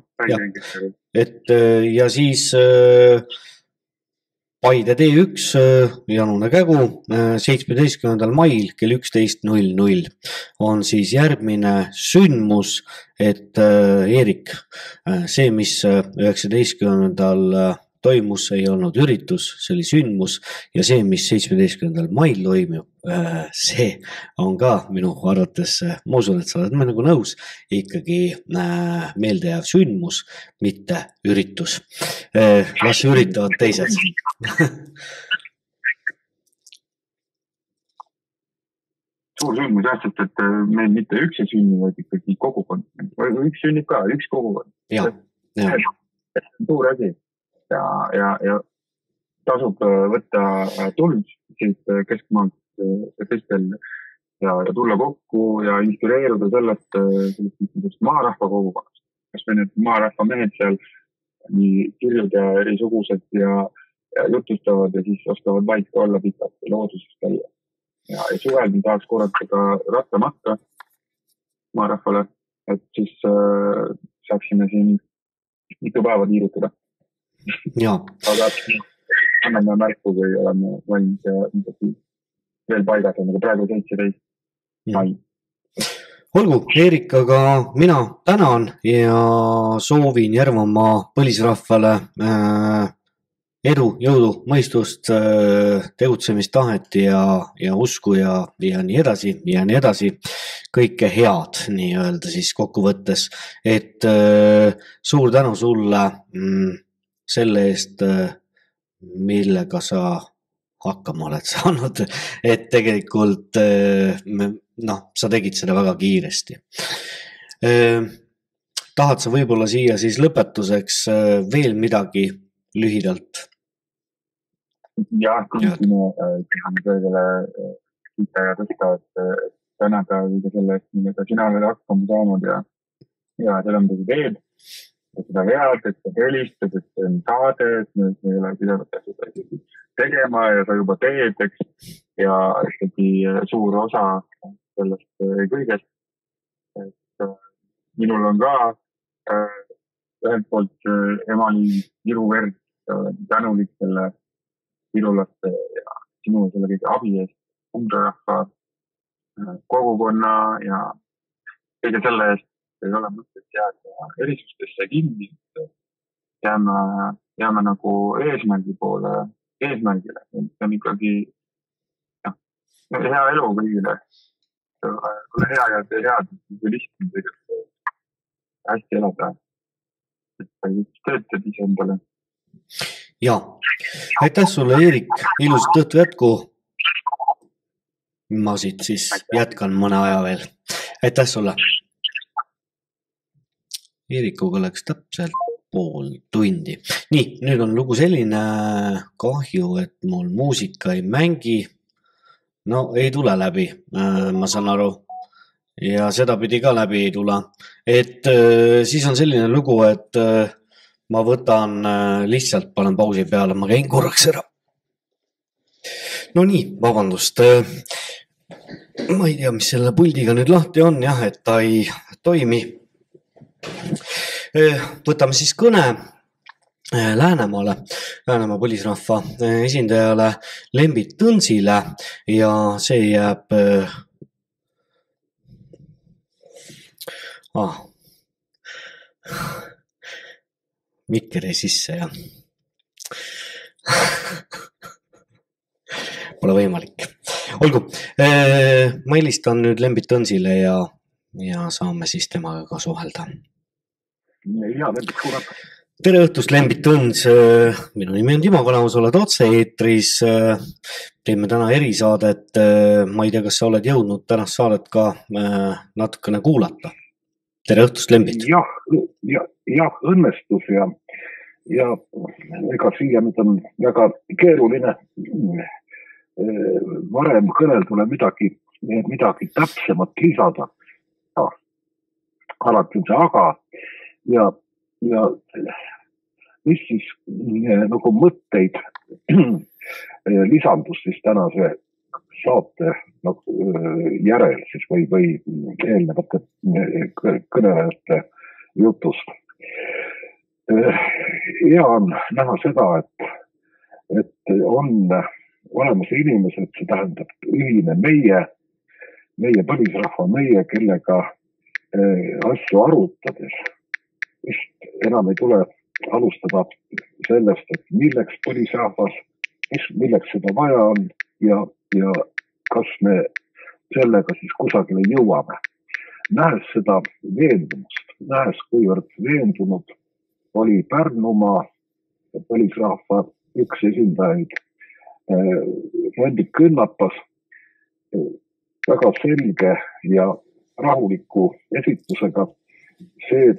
et ja siis Paide T1 Janune Kägu 17. mail kell 11.00 on siis järgmine sündmus, et Eerik, see, mis 19. toimus, ei olnud üritus, see oli sündmus ja see, mis 17. mail toimub, see on ka minu arvates, ma usun, et sa oled nagu nõus, ikkagi meeldejääv sündmus, mitte üritus. Las üritavad teised. Suur sündmus jähtsalt, et meil mitte üks ei sünni, vaid ikkagi kogukond. Üks sünnib ka, üks kogukond. Suur asi. Ja tasub võtta tuld siit keskmaalt teistel ja tulla kokku ja inspireeruda sellest maarahva kogukonnast. Kas me need maarahva mehed seal nii kirjud ja erisugused ja jutustavad ja siis oskavad vaid ka olla pikalt ja looduses käia. Ja suvel me tahaks korrata ka rattamatka maarahvale, et siis saaksime siin mitu päeva tiirutada. Aga anname märku, kui oleme valmis ja veel paigad on, aga praegu 17 mai. Olgu, Eerik, aga mina tänan ja soovin Järvamaa põlisrahvale edu, jõudu, mõistust, tegutsemistahet ja usku ja nii edasi. Kõike head, nii öelda siis kokkuvõttes, et suur tänu sulle selle eest, millega sa hakkama oled saanud, et tegelikult sa tegid seda väga kiiresti. Tahad sa võib-olla siia siis lõpetuseks veel midagi lühidalt? Jah, kõigile kõigele kiita ja tõsta, et tänada selle eest, millega sina oled hakkama saanud ja selle, mida sa teed. Seda vead, et sa helistad, et see on saade, et me ei ole pidanud seda tegema ja sa juba teed, eks, ja ikkagi suur osa sellest kõigest. Minul on ka ühelt poolt emali Viruverd tänulik selle virulaste ja sinu selle kõige abi eest, umbrarahva kogukonna ja kõige selle eest ei ole mõtet jääda erisustesse kinni, jääme nagu eesmärgile. See on ikkagi hea elu kõigile. ole hea ja tee head, kui lihtne tegelikult hästi elada. Et sa töötad ise endale. Ja, aitäh sulle, Eerik, ilusat õhtu jätku. Ma siit siis jätkan mõne aja veel. Aitäh sulle. Eerikuga läks täpselt pool tundi. Nii, nüüd on lugu selline, kahju, et mul muusika ei mängi. No, ei tule läbi, ma saan aru. Ja seda pidi ka läbi ei tule. Et siis on selline lugu, et ma võtan lihtsalt, panen pausi peale, ma käin korraks ära. No nii, vabandust. Ma ei tea, mis selle puldiga nüüd lahti on, jah, et ta ei toimi. Võtame siis kõne Läänemaale, Läänemaa põlisrahva esindajale Lembit Tõnsile ja see jääb mikkeri sisse ja pole võimalik. Olgu, ma helistan nüüd Lembit Tõnsile ja saame siis temaga ka suhelda. Ja, Lembit kuulab. Tere õhtust, Lembit Tõns. Minu nimi on Timo Kalaus, oled otse eetris. Teeme täna erisaadet. Ma ei tea, kas sa oled jõudnud tänast saadet ka natukene kuulata. Tere õhtust, Lembit. Jah, õnnestus ja ega siia nüüd on väga keeruline varem kõnel tule midagi täpsemat lisada. Alati on see aga ja mis siis nagu mõtteid lisandus siis tänase saate järel siis või eelnevate kõnelejate jutust. Hea on näha seda, et on olemas inimesed, see tähendab ühine meie põlisrahva, kellega asju arutades. Vist enam ei tule alustada sellest, et milleks põlisrahvas, milleks seda vaja on ja kas me sellega siis kusagile jõuame. Nähes seda veendumust, nähes kuivõrd veendunud oli Pärnumaa põlisrahva üks esindajaid Hendrik Künnapas väga selge ja rahuliku esitusega. See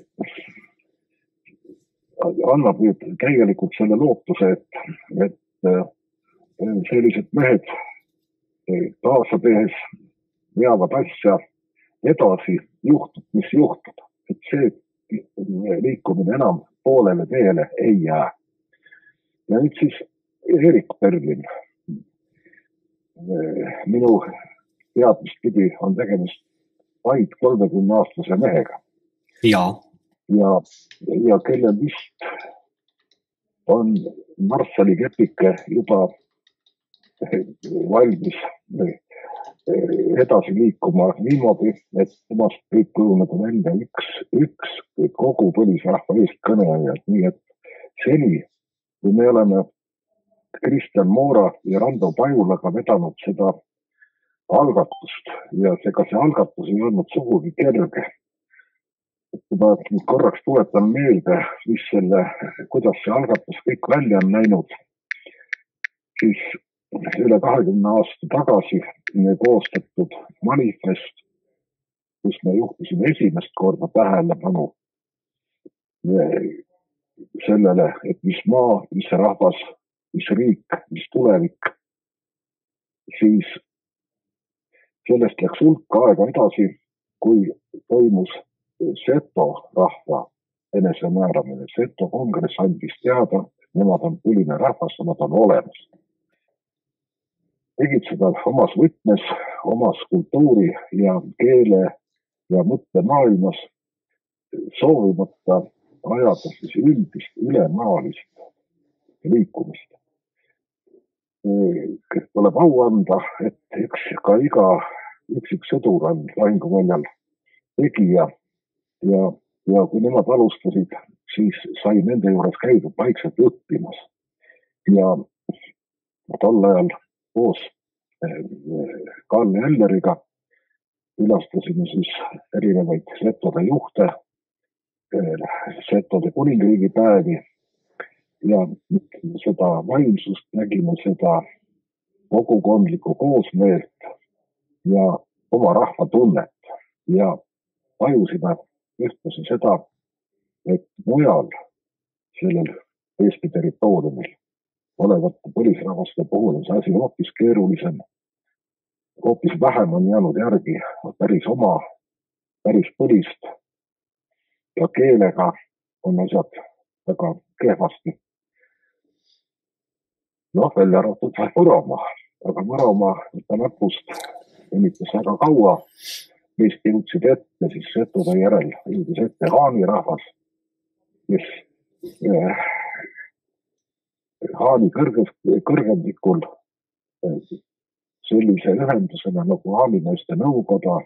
annab nüüd tegelikult selle lootuse, et sellised mehed kaasa tehes veavad asja edasi, juhtub, mis juhtub. Et see liikumine enam poolele teele ei jää. Ja nüüd siis Eerik Perlin. Minu teadmist pidi on tegemist vaid 30-aastase mehega. Ja kellel vist on Marssali kepike juba valmis edasi liikuma niimoodi, et temast võib kujuneda välja üks kogu põlisrahva eestkõnelejad. Nii et seni, kui me oleme Kristjan Moora ja Rando Pajulaga vedanud seda algatust ja see algatus ei olnud sugugi kerge. Kui ma korraks tuletan meelde, kuidas see algatus kõik välja on näinud, siis üle 20 aasta tagasi koostatud manifest, kus me juhtisime esimest korda tähelepanu sellele, et mis maa, mis rahvas, mis riik, mis tulevik, siis sellest läks hulk aega edasi, kui toimus Seto rahva enesemääramine. Seto kongress andis teada, nemad on põline rahvas, nemad on olemas. Tegid seda omas võtmes, omas kultuuri ja keele ja mõttemaailmas soovimata ajada siis üldist ülemaalist liikumist. Tuleb au anda, et iga üksik sõdur on lahinguväljal tegija ja kui nemad alustasid, siis sai nende juures käidud vaikselt õppimas. Ja tol ajal koos Kalle Elleriga külastasime siis erinevaid setode juhte, setode kuningriigi päevi ja seda vaimsust nägime, seda kogukondlikku koosmeelt ja oma rahva tunnet ja tajusime ühtlasi seda, et mujal sellel Eesti territooriumil olevate põlisrahvaste puhul on see asi hoopis keerulisem. Hoopis vähem on jäänud järgi päris oma, päris põlist ja keelega on asjad väga kehvasti. Välja arvatud Võromaa, aga Võromaa võtta näpust enitas väga kaua. Meist jõudsid ette siis setode järel, jõudis ette Haani rahvas, kes Haani kõrgendikul sellise ühendusena nagu Haanimeeste nõukoda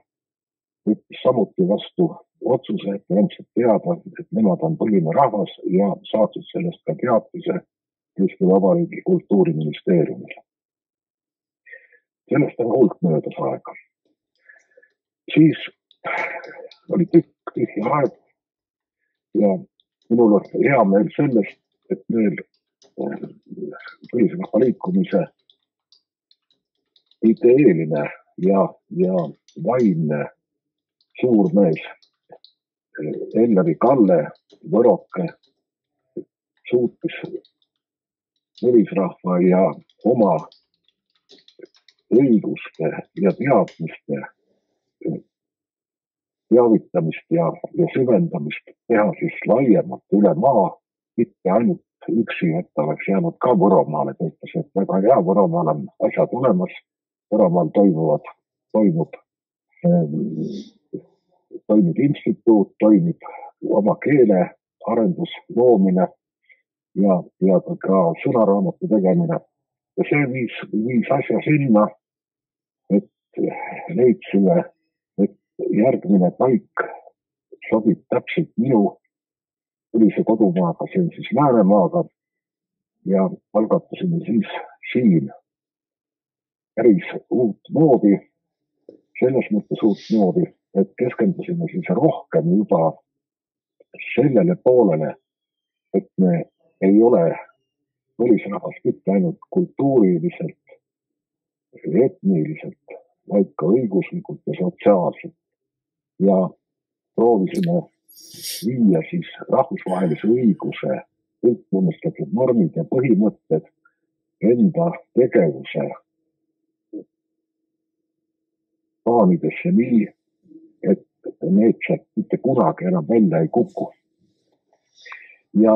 võttis samuti vastu otsuse, et andsid teada, et nemad on põline rahvas ja saatsid sellest ka teatise Eesti Vabariigi Kultuuriministeeriumile. Sellest on hulk möödas aega. Siis oli tühja aeg ja minul on hea meel sellest, et meil põlisrahva liikumise ideeline ja vaimne suurmees Elleri Kalle Võroke suutis põlisrahva ja oma õiguste ja teadmiste teavitamist ja süvendamist teha siis laiemalt üle maa, mitte ainult üksi, et oleks jäänud ka Võromaale, ta ütles, et väga hea, Võromaal on asjad olemas, Võromaal toimub instituut, toimub oma keele arendus, loomine ja ka sõnaraamatu tegemine. Ja see viis asja sinna, et leidsime, et järgmine paik sobib täpselt minu põlise kodumaaga, see on siis Läänemaaga ja algatasime siis siin päris uut moodi, selles mõttes uut moodi, et keskendusime siis rohkem juba sellele poolele, et me ei ole põlisrahvas mitte ainult kultuuriliselt, etniliselt, vaid ka õiguslikult ja sotsiaalselt. Ja proovisime viia siis rahvusvahelise õiguse üldtunnustatud normid ja põhimõtted enda tegevuse plaanidesse nii, et need sealt mitte kunagi enam välja ei kuku. Ja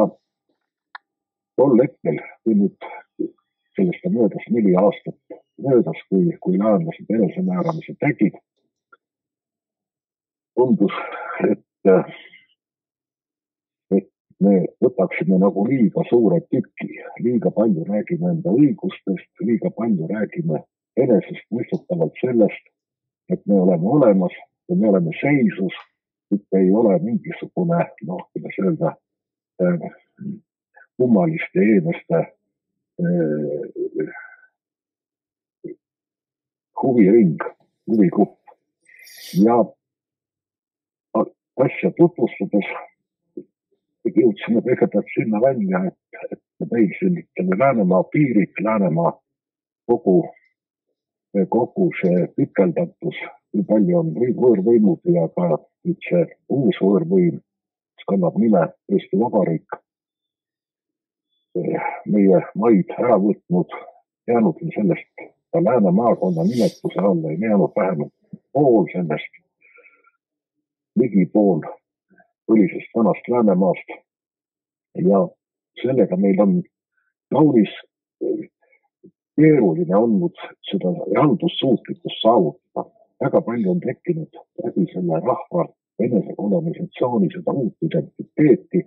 tol hetkel, kui nüüd sellest on möödas 4 aastat möödas, kui läänlased enesemääramise tegid, tundus, et me võtaksime nagu liiga suure tüki, liiga palju räägime enda õigustest, liiga palju räägime enesest mõistutavalt sellest, et me oleme olemas ja me oleme seisus, mitte ei ole mingisugune, kuidas öelda, kummaliste inimeste huviring, huvigrupp. Ja asja tutvustades jõudsime kõigepealt sinna välja, et meil siin Läänemaa piirid, Läänemaa kogu see pikeldatus, kui palju on võõrvõimud ja ka see uus võõrvõim, mis kannab nime Eesti Vabariik, meie maid ära võtnud, jäänud sellest ka Lääne maakonna nimetuse alla, ei jäänud vähemalt pool sellest, ligi pool põlisest vanast Läänemaast ja sellega meil on kaunis keeruline olnud seda haldussuutlikkust saavutada. Väga palju on tekkinud läbi selle rahva enesekolonialisatsiooni seda uut identiteeti.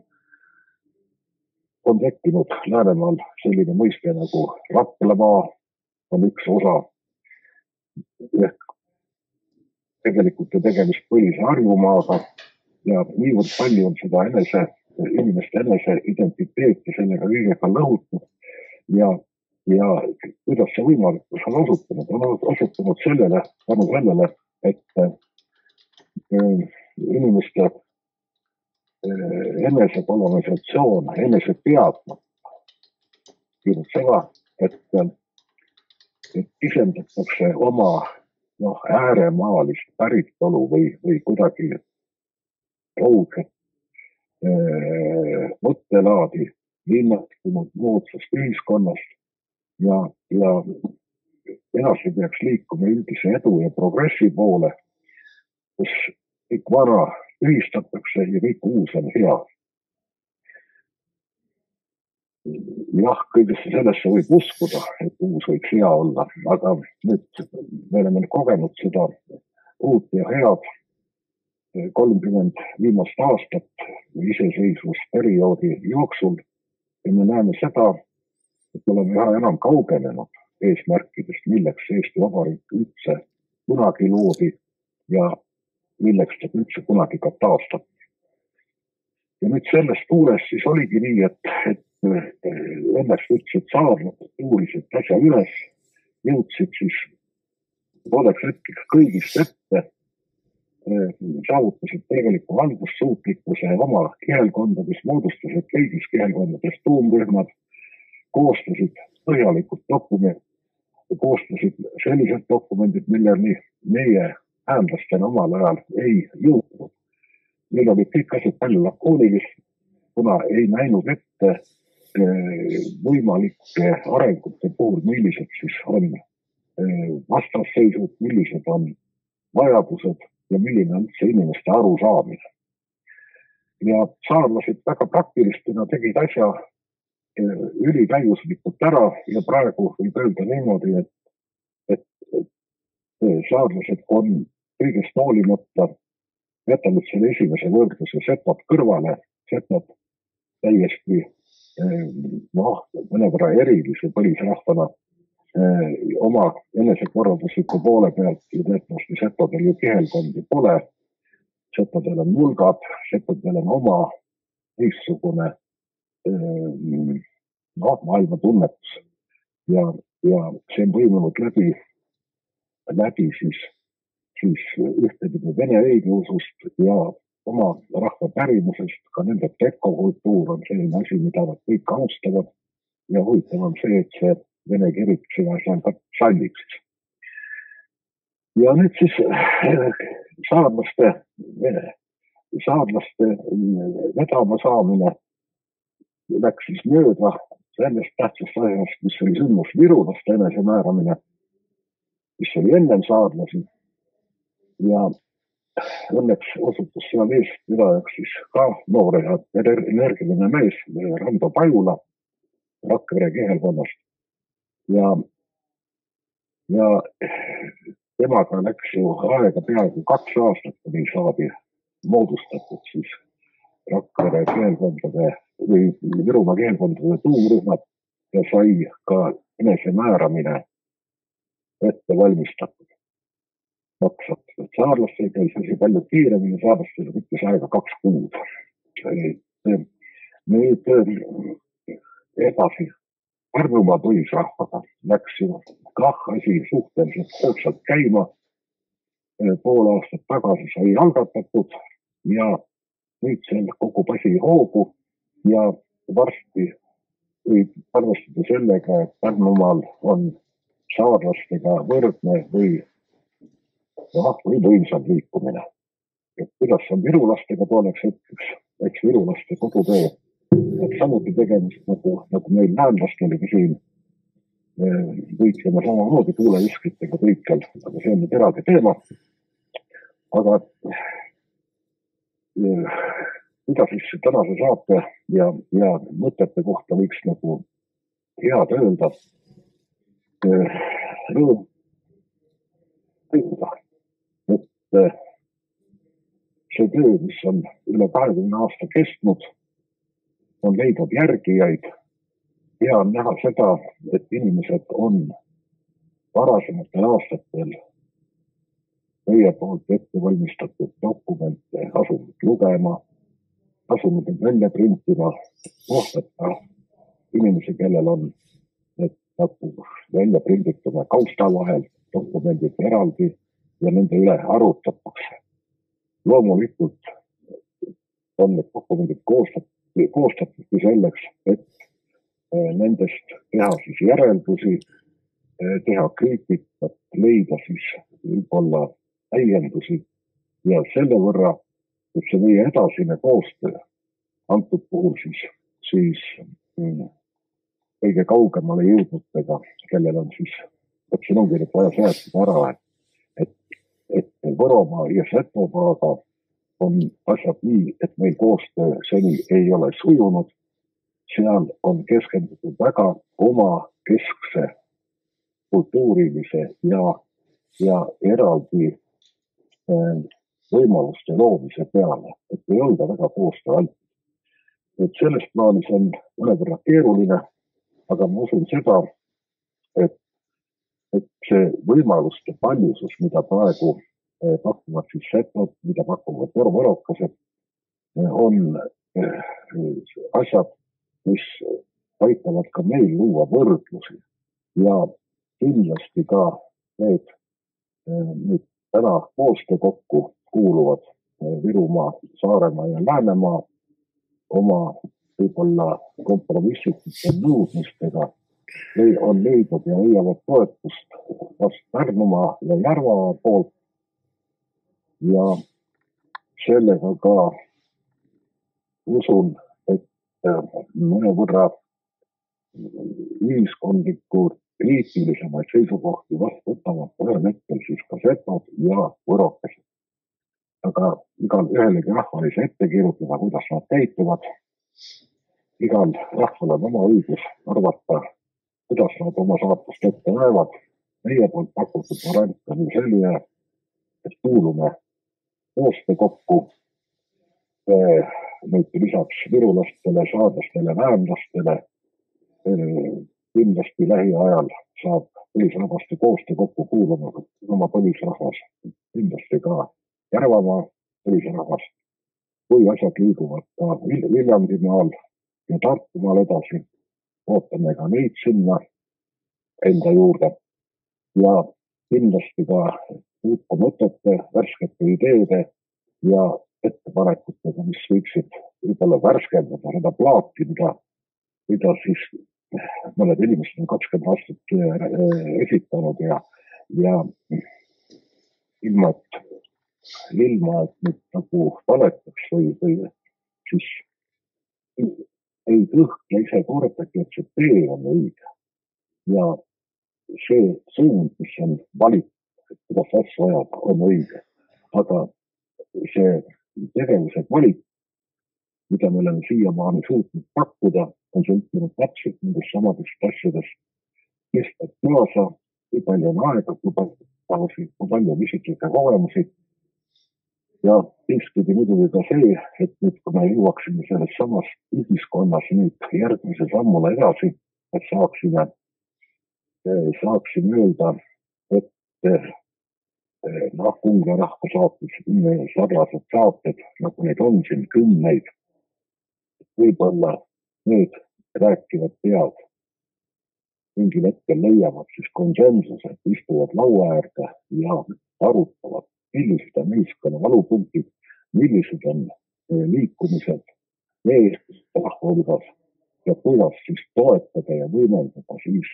On tekkinud Läänemaal selline mõiste nagu Raplamaa on üks osa. Tegelikult on tegemist põhilise Harjumaaga ja niivõrd palju on seda inimeste enese identiteeti sellega kõigega lõhutud ja kuidas see võimalikus on osutunud sellele, tänu sellele, et inimeste enesekolonisatsioon, eneseteadmata seda, et isendatakse oma ääremaalist päritolu või kuidagi kaugelt mõttelaadi linnastunud moodsast ühiskonnast ja edasi peaks liikuma üldise edu ja progressi poole, kus kõik vana ühistatakse ja kõik uus on hea. Jah, kõigesse sellesse võib uskuda, et uus võiks hea olla, aga nüüd me oleme kogenud seda uut ja head 30 viimast aastat iseseisvusperioodi jooksul ja me näeme seda, et oleme üha enam kaugenenud eesmärkidest, milleks Eesti Vabariik üldse kunagi loodi ja milleks ta üldse kunagi ka taastab. Ja nüüd sellest tuules siis oligi nii, et õnneks ütlesid saarlased, uurisid asja üles, jõudsid siis pooleks hetkeks kõigist ette, saavutasid tegelikult haldussuutlikkuse oma kihelkondades, moodustasid kõigis kihelkondades tuumrühmad, koostasid põhjalikult dokumendid, koostasid sellised dokumendid, milleni meie äänlastena omal ajal ei jõudnud. Meil oli kõik asjad palju lakoonilist, kuna ei näinud ette võimalike arengute puhul, millised siis on vastasseisud, millised on vajadused ja milline on üldse inimeste arusaamine. Ja saarlased väga praktilistina tegid asja ülitäiuslikult ära ja praegu võib öelda niimoodi, et saarlased on kõigest hoolimata jätanud selle esimese võrdluse setad kõrvale, setad täiesti mõnevõrra erilise põlisrahvana oma enesekorraldusliku poole pealt ja teatavasti setadel ju kihelkondi pole, setadel on mulgad, setadel on oma teistsugune maailma tunnetus ja see on võimunud läbi siis ühtepidi vene õigeusust ja oma rahva pärimusest, ka nende tekokultuur on selline asi, mida nad kõik austavad ja huvitav on see, et see vene kirik seda ka salliks. Ja nüüd siis saarlaste vedama saamine läks siis mööda sellest tähtsast asjast, mis oli sündmus virulaste enesemääramine, mis oli ennem saarlasi. Ja õnneks osutus seal eestvedajaks siis ka noor ja energiline mees Rando Pajula Rakvere kihelkonnast. Ja temaga läks ju aega peaaegu 2 aastat, kui saadi moodustatud siis Rakvere kihelkondade või Virumaa kihelkondade tuumrühmad ja sai ka enesemääramine ette valmistatud. Saarlastel käis asi palju kiiremini, saarlastel võttis aega 2 kuud. Nüüd edasi Pärnumaa põlisrahvaga läks ju kah asi suhteliselt hoogsalt käima. Pool aastat tagasi sai algatatud ja nüüd seal kogub asi hoogu ja varsti võib arvestada sellega, et Pärnumaal on saarlastega võrdne või võimsam liikumine. Et kuidas on virulastega tooleks hetkeks, eks virulaste kodutöö, et samuti tegemist nagu meil läänlastelegi siin võitlema samamoodi tuuleviskritega kõikjal, aga see on nüüd eraldi teema. Aga mida siis tänase saate ja mõtete kohta võiks nagu head öelda rõõm, et see töö, mis on üle 20 aasta kestnud, on leidnud järgijaid. Hea on näha seda, et inimesed on varasematel aastatel meie poolt ette valmistatud dokumente asunud lugema, asunud välja printima, kohtata inimesi, kellel on need välja prindituna kausta vahel dokumendid eraldi ja nende üle arutatakse. loomulikult on need dokumendid koostatudki selleks, et nendest teha siis järeldusi, teha kriitikat, leida siis võib-olla täiendusi ja selle võrra, et see meie edasine koostöö antud puhul siis kõige kaugemale jõudnutega, kellel on siis, siin ongi nüüd vaja seletada ära, et Võromaa ja Setomaaga on asjad nii, et meil koostöö seni ei ole sujunud. Seal on keskendutud väga oma keskse kultuurilise ja eraldi võimaluste loomise peale, et ei olda väga koostöö alt. Et selles plaanis on mõnevõrra keeruline, aga ma usun seda, et see võimaluste paljusus, mida praegu pakuvad siis setod, mida pakuvad võrokased, on asjad, mis aitavad ka meil luua võrdlusi ja kindlasti ka need nüüd täna koostöö kokku kuuluvad Virumaa, Saaremaa ja Läänemaa oma võib-olla kompromissitute nõudmistega on leidnud ja leiavad toetust vast Pärnumaa ja Järvamaa poolt ja sellega ka usun, et mõnevõrra ühiskondlikud kriitilisemaid seisukohti vastu võtavad ühel hetkel siis ka setod ja võrokesed. Aga igal ühelegi rahval ei saa ette kirjutada, kuidas nad käituvad. Igal rahval on oma õigus arvata, kuidas nad oma saatust ette näevad. Meie poolt pakutud variant on selline, et kuulume koostöö kokku nüüd lisaks virulastele, saadlastele, väänlastele. Kindlasti lähiajal saab põlisrahvaste koostöö kokku kuuluma oma põlisrahvas, kindlasti ka Järvamaa põlisrahvas, kui asjad liiguvad ka Viljandimaal ja Tartumaal edasi, ootame ka neid sinna enda juurde ja kindlasti ka uute mõtete, värskete ideede ja ettepanekutega, mis võiksid võib-olla värskendada seda plaati, mida siis mõned inimesed on 20 aastat esitanud ja ilma, et nüüd nagu valetaks või siis ei kõhkle ise kordagi, et see tee on õige. Ja see suund, mis on valitud, kuidas asju ajada, on õige. Aga see tegevused valik, mida me oleme siiamaani suutnud pakkuda, on sõltunud täpselt nendest samadest asjadest, kes peab kaasa, kui palju on aega, kui palju on isiklikke kogemusi. Ja teistpidi muidugi ka see, et nüüd kui me jõuaksime selles samas ühiskonnas nüüd järgmise sammule edasi, et saaksime öelda, et Kungla rahva saates sarnased saated, nagu neid on siin kümneid, võib-olla need rääkivad pead mingil hetkel leiavad siis konsensused, istuvad laua äärde ja arutavad, millised on ühiskonna valupunktid, millised on liikumised rahva hulgas ja kuidas siis toetada ja võimendada siis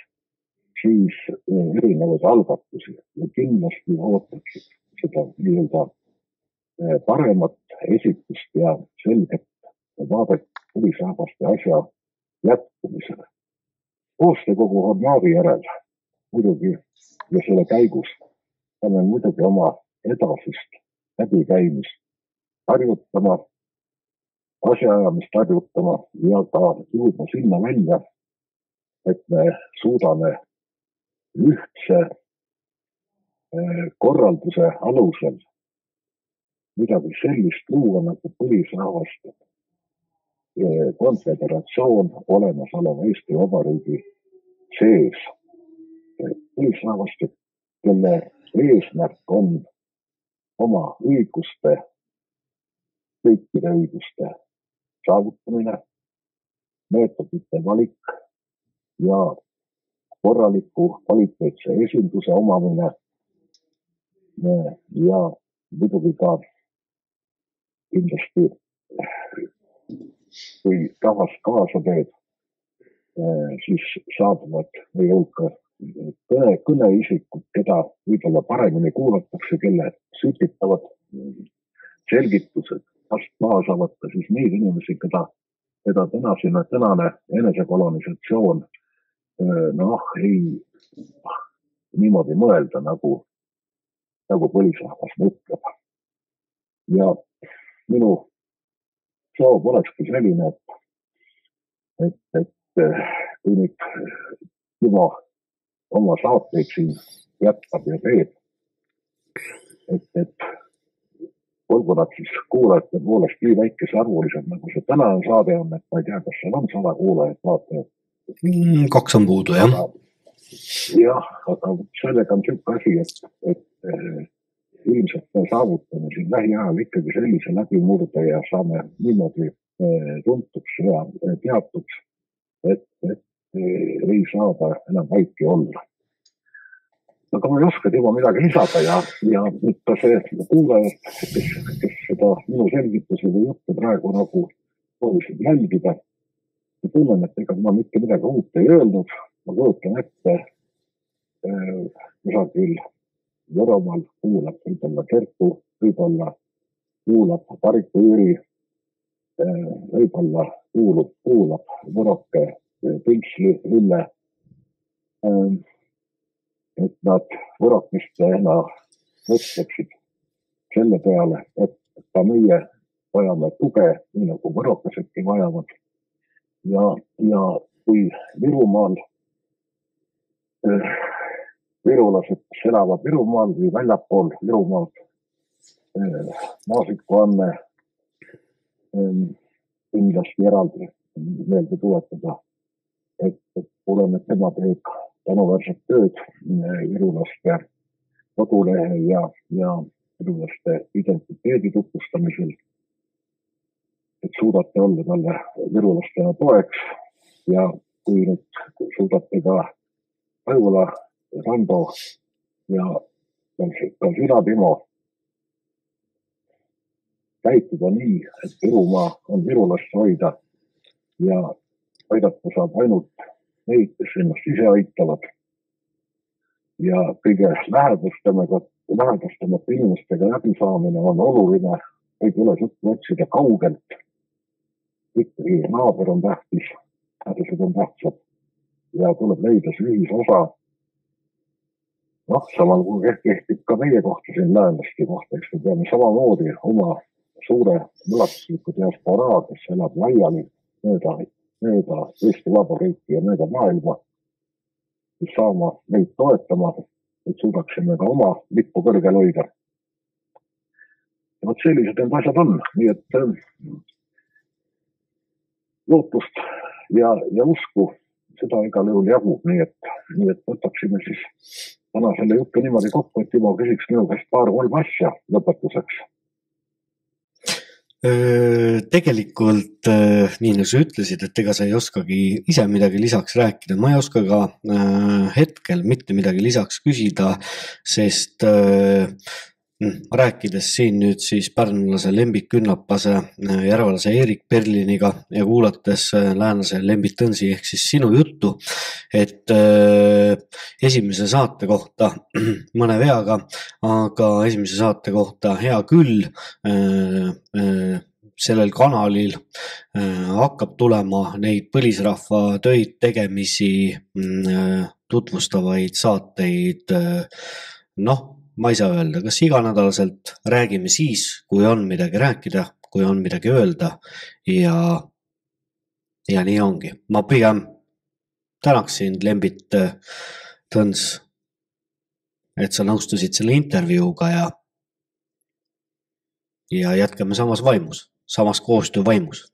erinevaid algatusi ja kindlasti ootaksid seda nii-öelda paremat esitust ja selget vaadet põlisrahvaste asja jätkumisele. Koostöökogu hornaadi järel muidugi ja selle käigus peame muidugi oma edasist läbikäimist harjutama, asjaajamist harjutama ja ka jõudma sinna välja, et me suudame ühtse korralduse alusel midagi sellist luua nagu põlisrahvaste konföderatsioon olemasoleva Eesti Vabariigi sees. Põlisrahvaste, kelle eesmärk on oma õiguste, kõikide õiguste saavutamine, meetodite valik ja korraliku kvaliteetse esinduse omamine ja muidugi ka kindlasti kui rahvas kaasa teeb, siis saabuvad meie hulka kõneisikud, keda võib-olla paremini kuulatakse, kelle sütitavad selgitused vast maha saavad ka siis neid inimesi, keda tänane enesekolonisatsioon ei niimoodi mõelda, nagu põlisrahvas mõtleb. Ja minu soov olekski selline, et kui nüüd juba oma saateid siin jätkab ja teeb, et olgu nad siis kuulajate poolest nii väikese arvulised, nagu see tänane saade on, et ma ei tea, kas seal on 100 kuulajat vaatajat. 2 on puudu, jah. Jah, aga sellega on selline asi, et ilmselt me saavutame siin lähiajal ikkagi sellise läbimurde ja saame niimoodi tuntuks ja teatuks, et ei saada enam väike olla. Aga ma ei oska juba midagi lisada ja nüüd ka see kuulaja, kes seda minu selgitusi või jutte praegu nagu soovisid jälgida, ma tunnen, et ega ma mitte midagi uut ei öelnud. Ma kujutan ette kusagil Võromaal kuulab võib-olla Kertu, võib-olla kuulab Pariku Jüri, võib-olla kuulab Võroke Pilsli Ülle, et nad võrokmistena mõtleksid selle peale, et ka meie vajame tuge, nii nagu võrokasedki vajavad. Ja kui Virumaal virulased, kes elavad Virumaal või väljapool Virumaal, Maasiku Anne kindlasti eraldi meelde tuletada, et kuuleme, et tema teeb tänuväärset tööd virulaste kodulehe ja virulaste identiteedi tutvustamisel, et suudate olla talle virulastena toeks ja kui nüüd suudate ka Aivula, Rando ja ka sina, Timo, käituda nii, et Virumaa on virulast hoida ja aidata saab ainult neid, kes ennast ise aitavad. Ja kõige lähedastemate inimestega läbisaamine on oluline, ei tule juttu otsida kaugelt. Ikkagi naaber on tähtis, lähedased on tähtsad ja tuleb leida see ühisosa. Samal kui kehtib ka meie kohta siin läänlaste kohta, eks me peame samamoodi oma suure ulatusliku diasporaa, kes elab laiali mööda Eesti Vabariiki ja mööda maailma, siis saama neid toetama, et suudaksime ka oma lippu kõrgel hoida. Ja sellised need asjad on, nii et lootust ja usku seda igal juhul jagub, nii et võtaksime siis täna selle juttu niimoodi kokku, et Timo küsiks minu käest 2-3 asja lõpetuseks. Tegelikult nii nagu sa ütlesid, et ega sa ei oskagi ise midagi lisaks rääkida. Ma ei oska ka hetkel mitte midagi lisaks küsida, sest rääkides siin nüüd siis pärnulase Lembit Künnapase, järvelase Erik Berliniga ja kuulates läänlase Lembit Tõnsi ehk siis sinu juttu, et esimese saate kohta mõne veaga, aga esimese saate kohta hea küll, sellel kanalil hakkab tulema neid põlisrahva töid, tegemisi, tutvustavaid saateid, ma ei saa öelda, kas iganädalaselt räägime siis, kui on midagi rääkida, kui on midagi öelda ja nii ongi. Ma pigem tänaksin Lembit Tõns, et sa nõustusid selle intervjuuga ja jätkame samas vaimus, samas koostöö vaimus.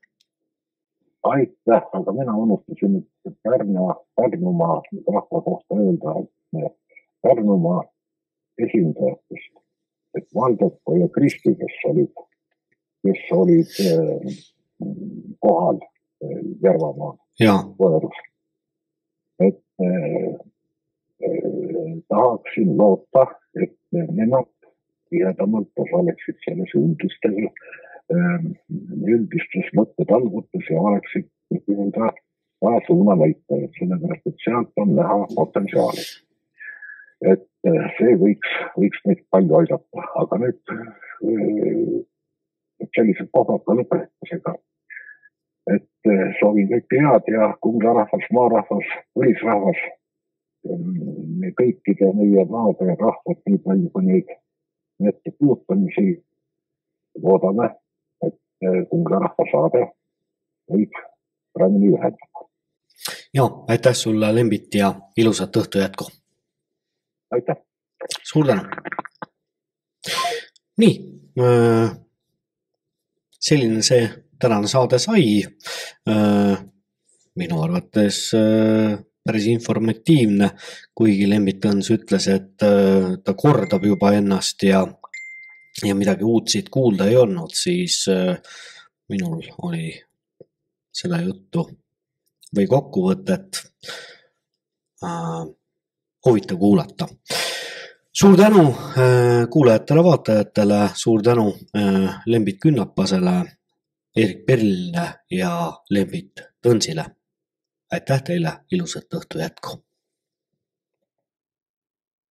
Aitäh, aga mina unustasin Pärnumaa rahva kohta öelda, et Pärnumaa esindajatest, et Valdepo ja Kristi, kes olid kohal Järvamaal võõrus. Et tahaksin loota, et nemad tihedamalt osaleksid selles üldistel üldistes mõttetalgutes ja oleksid suunanäitajad, sellepärast, et sealt on näha potentsiaali. Et see võiks meid palju aidata, aga nüüd sellise kohaka lõpetusega. Et soovin kõike head ja Kungla rahvas, maarahvas, põlisrahvas, kõikide meie maade rahvad, nii palju kui neid ette puutamisi loodame, et Kungla rahva saade võib paremini ühendada. Ja, aitäh sulle, Lembit, ja ilusat õhtu jätku. Aitäh. Suur tänu. Nii, selline see tänane saade sai. Minu arvates päris informatiivne, kuigi Lembit Õns ütles, et ta kordab juba ennast ja midagi uut siit kuulda ei olnud, siis minul oli selle juttu või kokkuvõtet huvitav kuulata. Suur tänu kuulajatele, vaatajatele, suur tänu Lembit Künnapasele, Erik Perlile ja Lembit Õnsile. Aitäh teile, ilusat õhtu jätku!